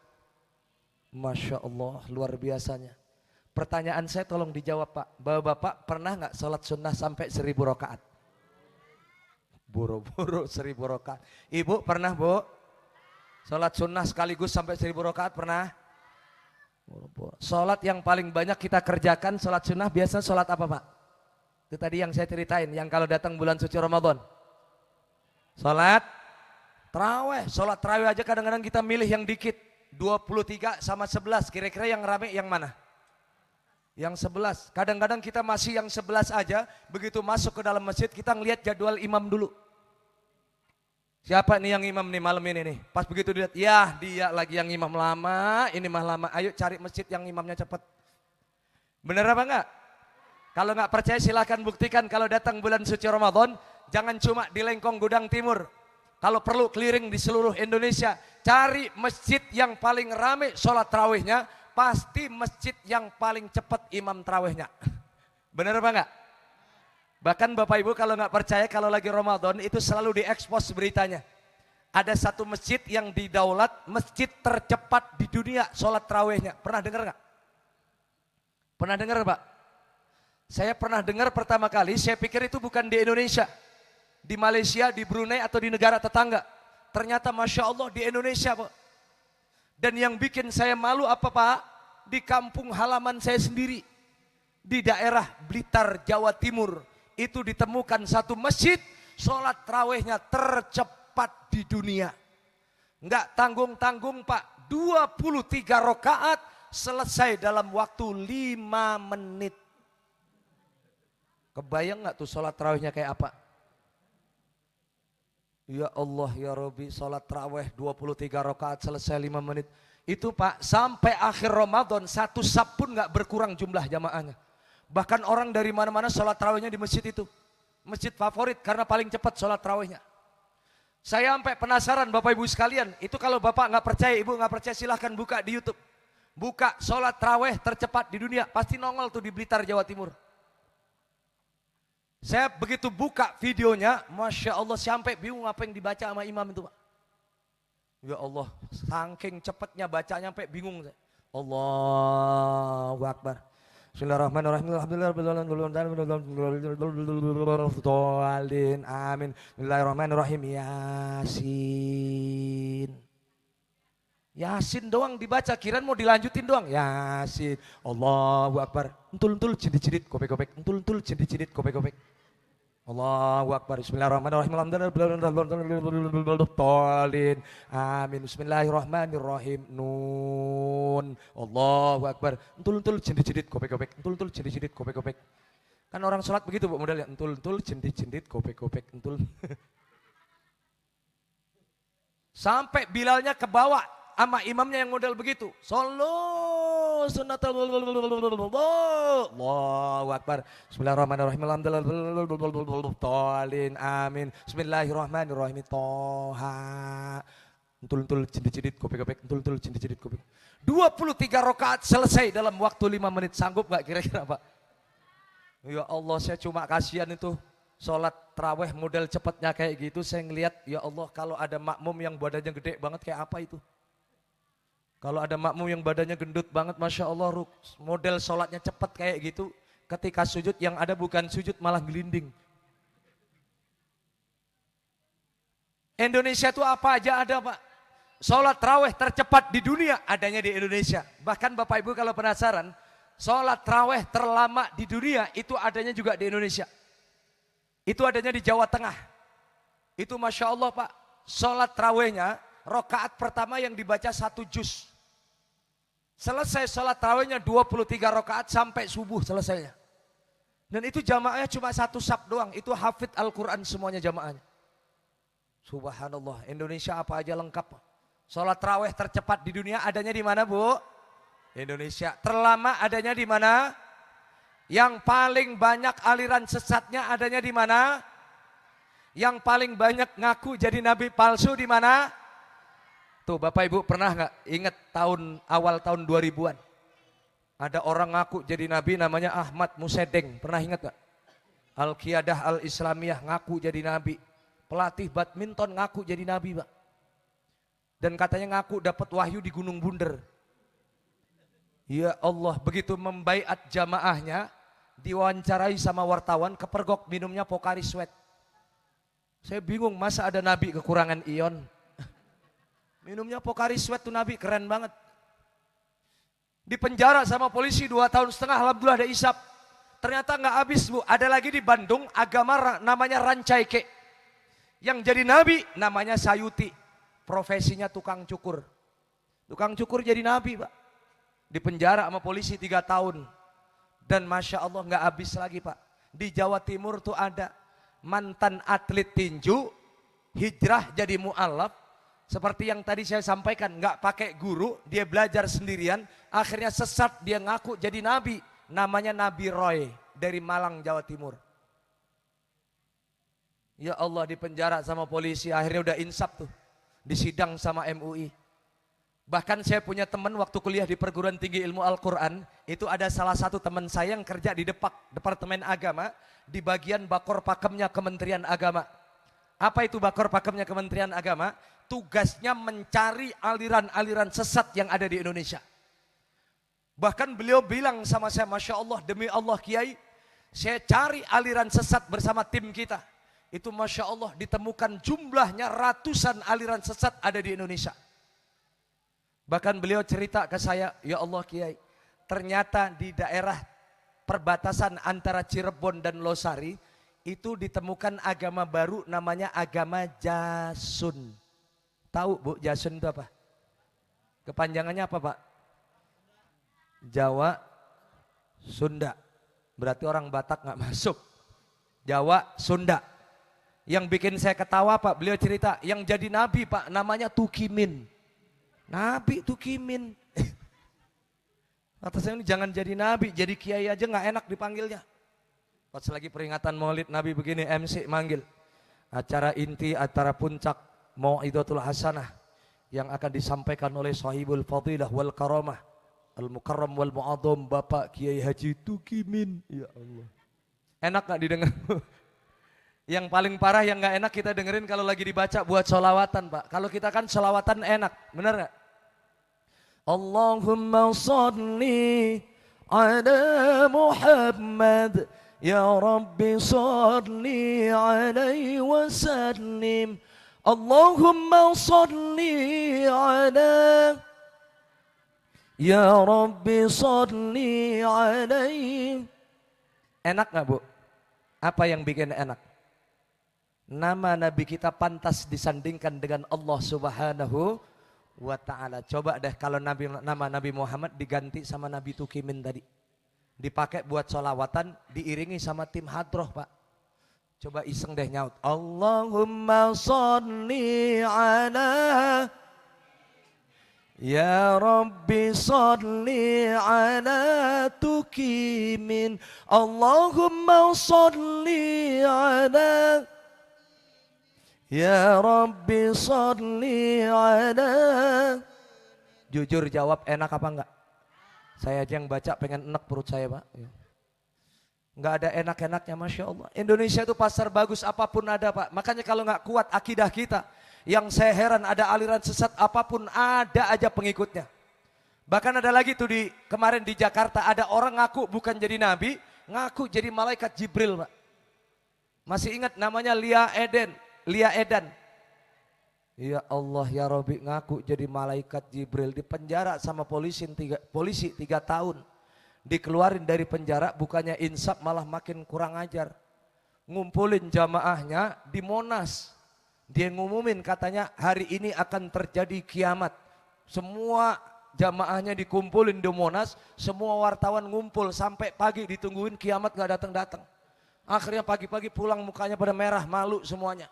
Masya Allah, luar biasanya. Pertanyaan saya tolong dijawab Pak, bapak pernah nggak sholat sunnah sampai 1000 rakaat? Buru-buru 1000 rakaat. Ibu pernah Bu? Sholat sunnah sekaligus sampai 1000 rakaat pernah? Sholat yang paling banyak kita kerjakan sholat sunnah biasanya sholat apa Pak? Itu tadi yang saya ceritain, yang kalau datang bulan suci Ramadan. Sholat taraweh. Sholat taraweh aja kadang-kadang kita milih yang dikit. 23 sama 11, kira-kira yang rame yang mana? Yang 11. Kadang-kadang kita masih yang 11 aja, begitu masuk ke dalam masjid kita ngelihat jadwal imam dulu. Siapa nih yang imam nih malam ini nih? Pas begitu dilihat, ya dia lagi yang imam lama, ini mah lama. Ayo cari masjid yang imamnya cepat. Bener apa enggak? Kalau enggak percaya silakan buktikan kalau datang bulan suci Ramadan, jangan cuma di Lengkong Gudang Timur. Kalau perlu keliling di seluruh Indonesia, cari masjid yang paling rame sholat tarawihnya, pasti masjid yang paling cepat imam tarawihnya. Bener apa enggak? Bahkan Bapak Ibu kalau nggak percaya, kalau lagi Ramadan itu selalu diekspos beritanya. Ada satu masjid yang didaulat masjid tercepat di dunia sholat tarawihnya. Pernah dengar nggak? Pernah dengar Pak? Saya pernah dengar pertama kali, saya pikir itu bukan di Indonesia. Di Malaysia, di Brunei atau di negara tetangga. Ternyata Masya Allah di Indonesia Pak. Dan yang bikin saya malu apa Pak? Di kampung halaman saya sendiri. Di daerah Blitar, Jawa Timur. Itu ditemukan satu masjid sholat tarawihnya tercepat di dunia. Enggak tanggung-tanggung Pak, 23 rakaat selesai dalam waktu 5 menit. Kebayang enggak tuh sholat tarawihnya kayak apa? Ya Allah ya Rabbi, sholat tarawih 23 rakaat selesai 5 menit. Itu Pak sampai akhir Ramadan 1 sab pun enggak berkurang jumlah jamaahnya. Bahkan orang dari mana-mana sholat tarawihnya di masjid itu. Masjid favorit karena paling cepat sholat tarawihnya. Saya sampai penasaran Bapak Ibu sekalian. Itu kalau Bapak nggak percaya, Ibu nggak percaya silahkan buka di YouTube. Buka sholat tarawih tercepat di dunia. Pasti nongol tuh di Blitar, Jawa Timur. Saya begitu buka videonya, Masya Allah sampai bingung apa yang dibaca sama imam itu Pak. Ya Allah, saking cepatnya bacanya sampai bingung. Allahu Akbar. Bismillahirrahmanirrahim. Amin. Bismillahirrahmanirrahim. Yasin. Yasin doang dibaca, kirain mau dilanjutin doang. Yasin. Allahu Akbar. Entul-entul cedit-cedit kopek-kopek. Entul-entul cedit-cedit kopek-kopek. Allahu Akbar. Bismillahirrahmanirrahim. Alhamdulillah. Amin. Bismillahirrahmanirrahim. Nun. Allahu Akbar. Entul jendit-jendit kopek-kopek. Entul jendit-jendit kopek-kopek. Kan orang sholat begitu Bu modalnya. Entul jendit-jendit kopek-kopek. Entul. Sampai Bilalnya ke bawah sama imamnya yang model begitu. Solo sunnatul Allahu Akbar. Bismillahirrahmanirrahim. Amin. Bismillahirrahmanirrahim. Toha. Entul jendit-jendit kopek-kopek. Entul jendit-jendit kopek. 23 rakaat selesai dalam waktu 5 menit. Sanggup gak kira-kira Pak? Ya Allah, saya cuma kasihan itu. Sholat terawih model cepatnya kayak gitu. Saya ngelihat, ya Allah, kalau ada makmum yang badannya gede banget kayak apa itu? Kalau ada makmum yang badannya gendut banget, Masya Allah, model sholatnya cepat kayak gitu, ketika sujud yang ada bukan sujud malah gelinding. Indonesia itu apa aja ada Pak. Sholat terawih tercepat di dunia adanya di Indonesia. Bahkan Bapak Ibu kalau penasaran, sholat terawih terlama di dunia itu adanya juga di Indonesia. Itu adanya di Jawa Tengah. Itu Masya Allah Pak, sholat terawihnya, rakaat pertama yang dibaca 1 juz. Selesai sholat tarawihnya 23 rakaat sampai subuh selesainya. Dan itu jamaahnya cuma 1 saf doang. Itu hafid Al-Quran semuanya jamaahnya. Subhanallah, Indonesia apa aja lengkap. Sholat tarawih tercepat di dunia adanya di mana Bu? Indonesia. Terlama adanya di mana? Yang paling banyak aliran sesatnya adanya di mana? Yang paling banyak ngaku jadi nabi palsu di mana? Tuh Bapak Ibu pernah nggak ingat awal tahun 2000-an? Ada orang ngaku jadi nabi namanya Ahmad Musedeng. Pernah ingat nggak? Al-Qiyadah Al-Islamiyah ngaku jadi nabi. Pelatih badminton ngaku jadi nabi Pak. Dan katanya ngaku dapat wahyu di Gunung Bunder. Ya Allah, begitu membaiat jamaahnya, diwawancarai sama wartawan, kepergok minumnya Pocari Sweat. Saya bingung, masa ada nabi kekurangan ion? Minumnya Pocari Sweat tuh nabi, keren banget. Di penjara sama polisi 2,5 tahun, alhamdulillah ada isap. Ternyata nggak habis Bu, ada lagi di Bandung agama namanya Rancaike. Yang jadi nabi namanya Sayuti, profesinya tukang cukur. Tukang cukur jadi nabi Pak. Di penjara sama polisi 3 tahun. Dan Masya Allah nggak habis lagi Pak. Di Jawa Timur tuh ada mantan atlet tinju, hijrah jadi mu'alaf. Seperti yang tadi saya sampaikan, nggak pakai guru, dia belajar sendirian, akhirnya sesat, dia ngaku jadi nabi, namanya Nabi Roy dari Malang, Jawa Timur. Ya Allah, di penjara sama polisi, akhirnya udah insaf tuh, disidang sama MUI. Bahkan saya punya teman waktu kuliah di perguruan tinggi ilmu Al-Quran, itu ada salah satu teman saya yang kerja di Departemen Agama, di bagian bakor pakemnya Kementerian Agama. Apa itu bakor pakemnya Kementerian Agama? Tugasnya mencari aliran-aliran sesat yang ada di Indonesia. Bahkan beliau bilang sama saya, Masya Allah, demi Allah Kiai, saya cari aliran sesat bersama tim kita. Itu Masya Allah ditemukan jumlahnya ratusan aliran sesat ada di Indonesia. Bahkan beliau cerita ke saya, ya Allah Kiai, ternyata di daerah perbatasan antara Cirebon dan Losari, itu ditemukan agama baru namanya agama Jasun. Tahu Bu, Jasun itu apa? Kepanjangannya apa Pak? Jawa, Sunda. Berarti orang Batak nggak masuk. Jawa, Sunda. Yang bikin saya ketawa Pak, beliau cerita, yang jadi nabi Pak namanya Tukimin. Nabi Tukimin. Kata saya ini jangan jadi nabi, jadi kiai aja nggak enak dipanggilnya. Pas lagi peringatan Maulid Nabi begini, MC manggil. Acara inti, acara puncak Mau'idatul Hasanah yang akan disampaikan oleh Sahibul Fadilah wal Karamah Al-Mukarram wal Mu'adham Bapak Kiai Haji Tukimin. Ya Allah. Enak gak didengar? Yang paling parah yang gak enak kita dengerin kalau lagi dibaca buat sholawatan Pak. Kalau kita kan sholawatan enak, bener gak? Allahumma salli ala Muhammad ya Rabbi salli alaihi wasallim. Allahumma salli ala ya Rabbi salli alaihi. Enak gak Bu? Apa yang bikin enak? nama Nabi kita pantas disandingkan dengan Allah Subhanahu wa ta'ala. Coba deh kalau nama Nabi Muhammad diganti sama Nabi Tukimin tadi. Dipakai buat sholawatan, diiringi sama tim hadroh Pak. Coba iseng deh nyaut. Allahumma sholli ala ya Rabbi sholli ala Tukimin. Allahumma sholli ala ya Rabbi sholli ala. Jujur jawab enak apa enggak? Saya aja yang baca pengen enak perut saya Pak. Nggak ada enak-enaknya, Masya Allah. Indonesia itu pasar bagus apapun ada Pak. Makanya kalau nggak kuat akidah kita, yang saya heran ada aliran sesat apapun ada aja pengikutnya. Bahkan ada lagi tuh kemarin di Jakarta ada orang ngaku bukan jadi nabi, ngaku jadi malaikat Jibril Pak. Masih ingat namanya Lia Edan. Ya Allah ya Rabbi, ngaku jadi malaikat Jibril, di penjara sama polisi 3 tahun. Dikeluarin dari penjara bukannya insaf malah makin kurang ajar. Ngumpulin jamaahnya di Monas. Dia ngumumin katanya hari ini akan terjadi kiamat. Semua jamaahnya dikumpulin di Monas, semua wartawan ngumpul sampai pagi ditungguin kiamat gak datang-datang. Akhirnya pagi-pagi pulang mukanya pada merah, malu semuanya.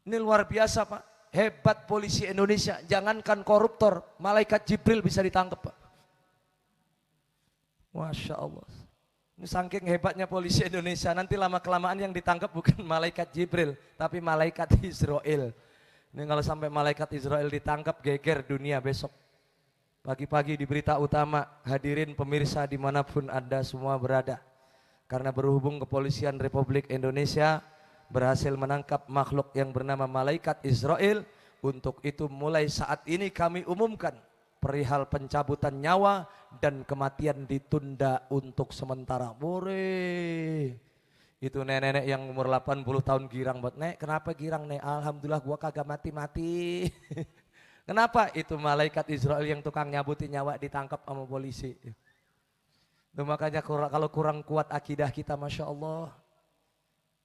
Ini luar biasa Pak, hebat polisi Indonesia. Jangankan koruptor, malaikat Jibril bisa ditangkap Pak. Masya Allah. Ini saking hebatnya polisi Indonesia, nanti lama-kelamaan yang ditangkap bukan malaikat Jibril, tapi malaikat Israel. Ini kalau sampai malaikat Israel ditangkap, geger dunia besok. Pagi-pagi di berita utama, hadirin pemirsa dimanapun Anda semua berada. Karena berhubung kepolisian Republik Indonesia berhasil menangkap makhluk yang bernama malaikat Israel. Untuk itu mulai saat ini kami umumkan perihal pencabutan nyawa dan kematian ditunda untuk sementara. Boleh. Itu nenek-nenek yang umur 80 tahun girang buat, "Nek, kenapa girang, Nek? Alhamdulillah gua kagak mati-mati." Kenapa? Itu malaikat Israel yang tukang nyabutin nyawa ditangkap sama polisi. Itu makanya kalau kurang kuat akidah kita, Masya Allah.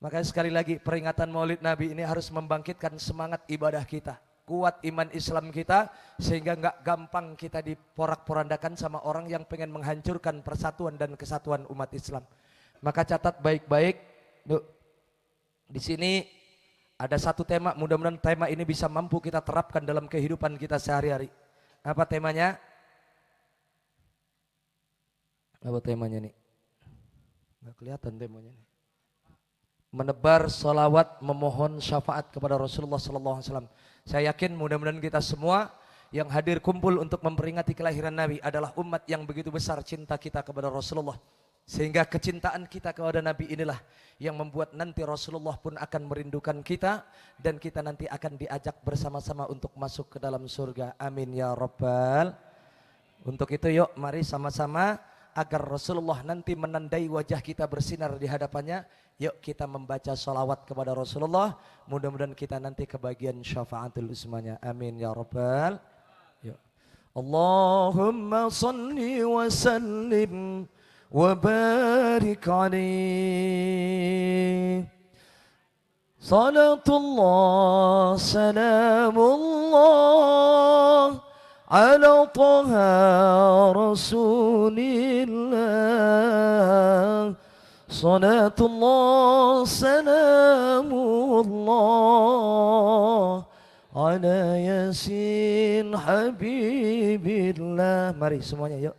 Makanya sekali lagi peringatan Maulid Nabi ini harus membangkitkan semangat ibadah kita. Kuat iman Islam kita sehingga nggak gampang kita diporak-porandakan sama orang yang pengen menghancurkan persatuan dan kesatuan umat Islam. Maka catat baik-baik, di sini ada satu tema, mudah-mudahan tema ini bisa mampu kita terapkan dalam kehidupan kita sehari-hari. Apa temanya? Apa temanya nih? Nggak kelihatan temanya nih. Menebar salawat, memohon syafaat kepada Rasulullah SAW. Saya yakin mudah-mudahan kita semua yang hadir kumpul untuk memperingati kelahiran Nabi adalah umat yang begitu besar cinta kita kepada Rasulullah. Sehingga kecintaan kita kepada Nabi inilah yang membuat nanti Rasulullah pun akan merindukan kita. Dan kita nanti akan diajak bersama-sama untuk masuk ke dalam surga. Amin ya Rabbal. Untuk itu yuk mari sama-sama agar Rasulullah nanti menandai wajah kita bersinar di hadapannya. Yuk kita membaca salawat kepada Rasulullah. Mudah-mudahan kita nanti kebagian syafaatul usmanya. Amin ya Rabbal. Yuk. Allahumma salli wa sallim wa barik alaihi. Salatullah salamullah ala taha rasulillah. Salatullah salamullah ala yasin habibillah. Mari semuanya yuk.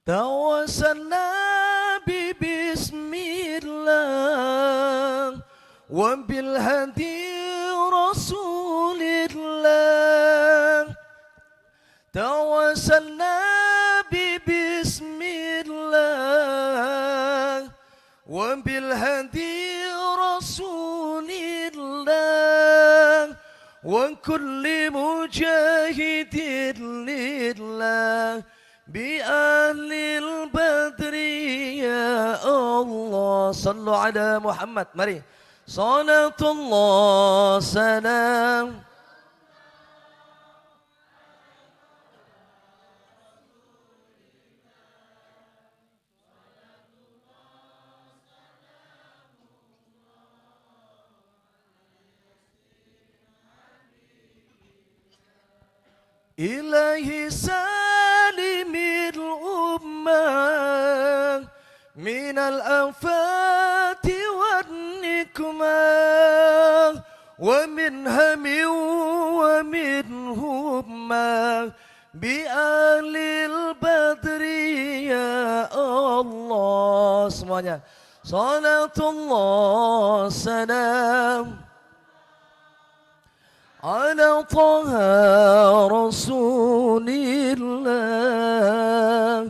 Tawassalna bismillah wa bil hadi rasulillah. Tawassalna bismillah wa bil hadi rasulillah wa kulli mujahidin lillah bi ahlil badri ya Allah. Sallu ala Muhammad. Mari. Salatullah salam. Ilahi salimil ummah minal afati wan nikmah wa min hamin wa min hummah bi alil badri ya Allah. Semuanya salatullah salam على طه رسول الله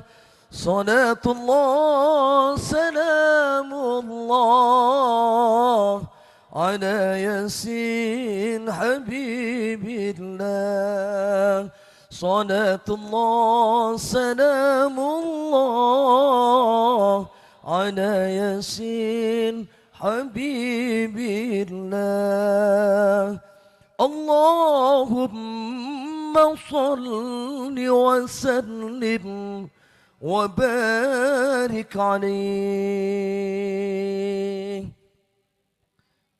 صلاة الله سلام الله على ياسين حبيب الله صلاة الله سلام الله على ياسين حبيب الله Allahumma salli wa sallim wa barik alaih.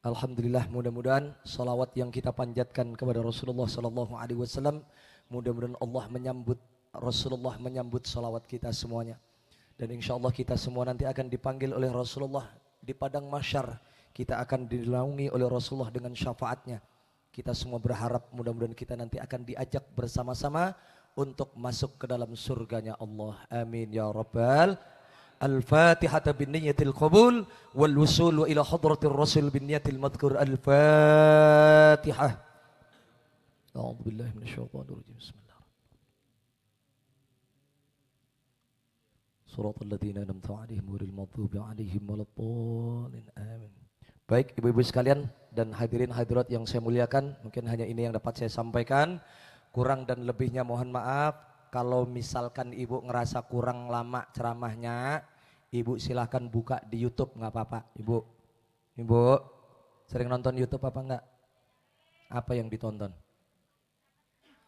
Alhamdulillah, mudah-mudahan salawat yang kita panjatkan kepada Rasulullah sallallahu alaihi wasallam, mudah-mudahan Allah menyambut, Rasulullah menyambut salawat kita semuanya. Dan insya Allah kita semua nanti akan dipanggil oleh Rasulullah di padang mahsyar. Kita akan dinaungi oleh Rasulullah dengan syafaatnya. Kita semua berharap mudah-mudahan kita nanti akan diajak bersama-sama untuk masuk ke dalam surganya Allah. Amin ya rabbal. Al-Fatihah bin niyatil qabul wal wusul ila hadratir rasul bin niyatil madhkur. Al-Fatihah. A'udzu billahi minasyaitonir rajim. Bismillah. Shiratal ladzina an'amta 'alaihim ghairil maghdubi 'alaihim waladdallin. Amin. Baik ibu-ibu sekalian dan hadirin hadirat yang saya muliakan, mungkin hanya ini yang dapat saya sampaikan. Kurang dan lebihnya mohon maaf. Kalau misalkan ibu ngerasa kurang lama ceramahnya, ibu silahkan buka di YouTube, nggak apa-apa. Ibu sering nonton YouTube apa enggak? Apa yang ditonton?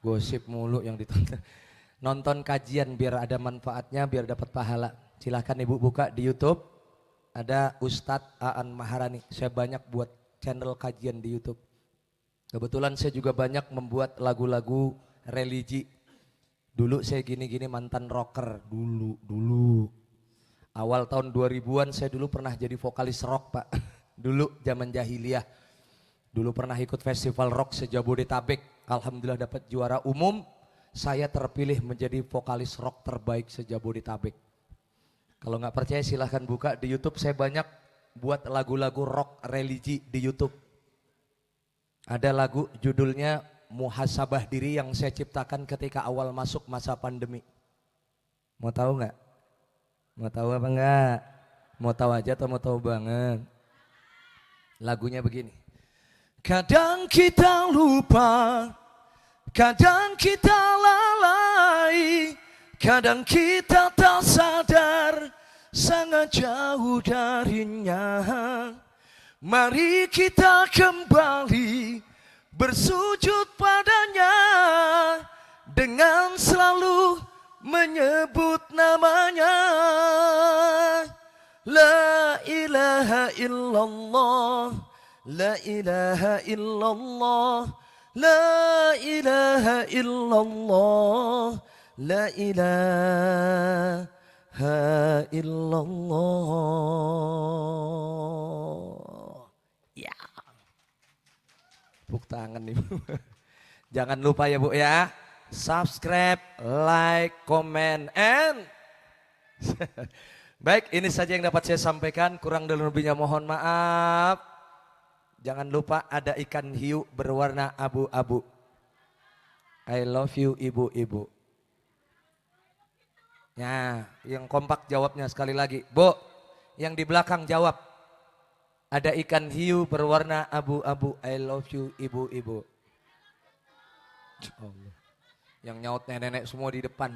Gosip mulu yang ditonton. Nonton kajian biar ada manfaatnya, biar dapat pahala. Silahkan ibu buka di YouTube. Ada Ustadz Aan Maharani. Saya banyak buat channel kajian di YouTube. Kebetulan saya juga banyak membuat lagu-lagu religi. Dulu saya gini-gini mantan rocker. Dulu. Awal tahun 2000-an saya dulu pernah jadi vokalis rock Pak. Dulu zaman jahiliyah. Dulu pernah ikut festival rock se-Jabodetabek. Alhamdulillah dapat juara umum. Saya terpilih menjadi vokalis rock terbaik se-Jabodetabek. Kalau nggak percaya silahkan buka di YouTube. Saya banyak buat lagu-lagu rock religi di YouTube. Ada lagu judulnya Muhasabah Diri yang saya ciptakan ketika awal masuk masa pandemi. Mau tahu nggak? Mau tahu apa enggak? Mau tahu aja atau mau tahu banget? Lagunya begini. Kadang kita lupa, kadang kita lalai, kadang kita tak sadar, sangat jauh darinya. Mari kita kembali bersujud padanya dengan selalu menyebut namanya. La ilaha illallah, la ilaha illallah, la ilaha illallah, la ilaha illallah. Ya. Tepuk tangan nih Bu. Jangan lupa ya Bu ya. Subscribe, like, comment, and baik, ini saja yang dapat saya sampaikan. Kurang dan lebihnya mohon maaf. Jangan lupa ada ikan hiu berwarna abu-abu. I love you ibu-ibu. Nah, yang kompak jawabnya sekali lagi. Bu, yang di belakang jawab. Ada ikan hiu berwarna abu-abu. I love you ibu-ibu. Allah. Yang nyaut nenek-nenek semua di depan.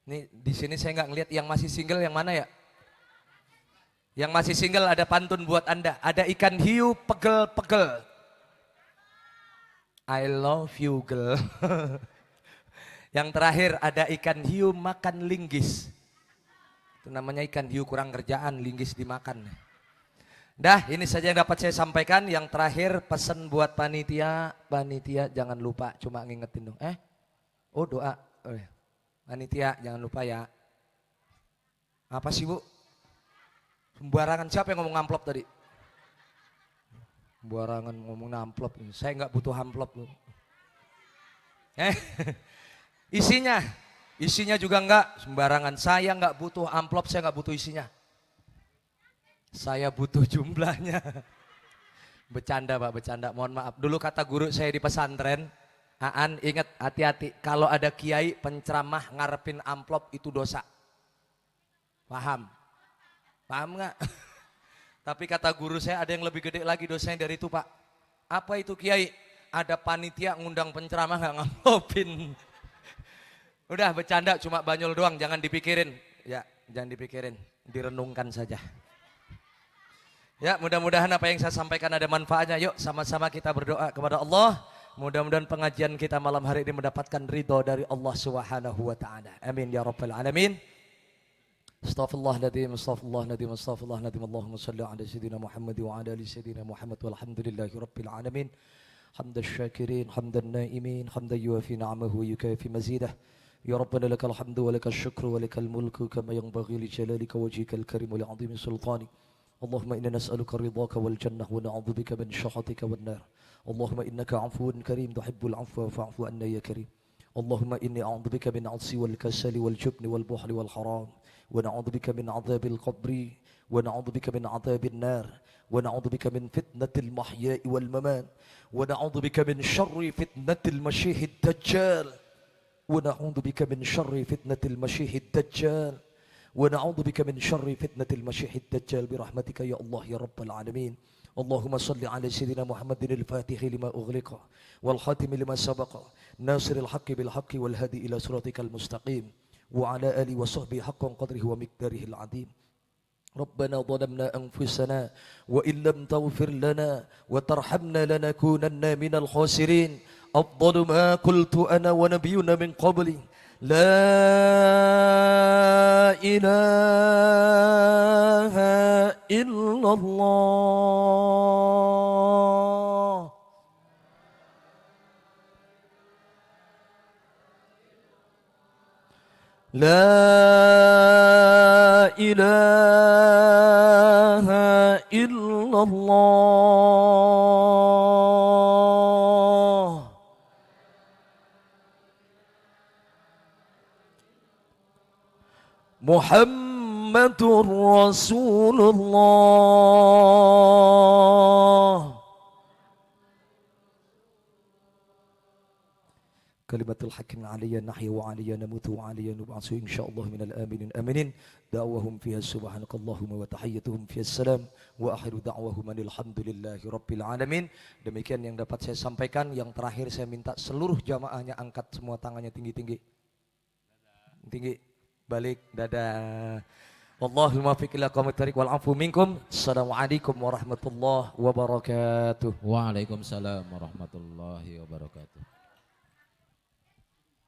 Nih di sini saya nggak ngelihat yang masih single yang mana ya? Yang masih single ada pantun buat Anda. Ada ikan hiu pegel-pegel. I love you girl. Yang terakhir ada ikan hiu makan linggis. Itu namanya ikan hiu kurang kerjaan, linggis dimakan. Dah, ini saja yang dapat saya sampaikan. Yang terakhir pesan buat panitia, panitia jangan lupa, cuma ngingetin dong. Oh doa. Panitia jangan lupa ya. Apa sih Bu? Sembarangan, siapa yang ngomong amplop tadi? Sembarangan ngomong amplop. Saya nggak butuh amplop Bu. Isinya juga enggak sembarangan. Saya nggak butuh amplop, saya nggak butuh isinya. Saya butuh jumlahnya. Bercanda Pak, bercanda. Mohon maaf. Dulu kata guru saya di pesantren, Aan ingat hati-hati. Kalau ada kiai penceramah ngarepin amplop itu dosa. Paham? Paham nggak? Tapi kata guru saya ada yang lebih gede lagi dosanya dari itu Pak. Apa itu kiai? Ada panitia ngundang penceramah nggak ngamplopin. Udah bercanda, cuma banyol doang, jangan dipikirin. Ya, jangan dipikirin, direnungkan saja. Ya, mudah-mudahan apa yang saya sampaikan ada manfaatnya. Yuk sama-sama kita berdoa kepada Allah. Mudah-mudahan pengajian kita malam hari ini mendapatkan ridho dari Allah Subhanahu wa taala. Amin ya rabbal alamin. Astaghfirullahaladzim, astaghfirullahaladzim, astaghfirullahaladzim. Allahumma salli ala sayyidina Muhammad wa ala ali sayyidina Muhammad walhamdulillahi rabbil alamin. Hamdan syakirin, hamdan naimin, hamdan yuafi na'amahu wa yukafi mazidah. Ya Rabbana lakal hamdu wa lakal syukru wa lakal mulku kama yanbaghi li jalalika wajhikal karim wa li'azimi sultani. Allahumma inna nas'aluka ridhaka wal jannah wa na'udzubika min syakhatika wan nar. Allahumma innaka 'afuwun karim tuhibbul 'afwa fa'fu 'anna ya karim. Allahumma inni a'udzubika min 'ajzi wal kasali wal jubni wal buhli wal haram. ونعوذ بك من عذاب القبر ونعوذ بك من عذاب النار ونعوذ بك من فتنة المحياء والممات ونعوذ بك من شر فتنة المسيح الدجال ونعوذ بك من شر فتنة المسيح الدجال ونعوذ بك من شر فتنة المسيح الدجال برحمتك يا الله يا رب العالمين. اللهم صل على سيدنا محمد الفاتح لما أغلق والخاتم لما سبق ناصر الحق بالحق والهادي إلى صراطك المستقيم وعلى آله وصحبه حقا قدره ومقداره العظيم. ربنا ظلمنا أنفسنا وإن لم تغفر لنا وترحمنا لنكونن من الخاسرين. أفضل ما قلت أنا ونبينا من قبلي لا إله إلا الله. لا إله إلا الله. محمد رسول الله. Kalimatul hakim aliyya nahya wa aliyya namutu wa aliyya nub'atsu insyaallah minal aminin aminin. Da'wahum fiha subhanakallahumma wa tahiyyatuhum fiha salam wa akhiru da'wahum alhamdulillahi rabbil alamin. Demikian yang dapat saya sampaikan. Yang terakhir saya minta seluruh jamaahnya angkat semua tangannya tinggi-tinggi. Tinggi. Balik dadah. Wallahul muwaffiq ila aqwamit thariq wal 'afwu minkum. Assalamualaikum warahmatullahi wabarakatuh. Waalaikumsalam warahmatullahi wabarakatuh.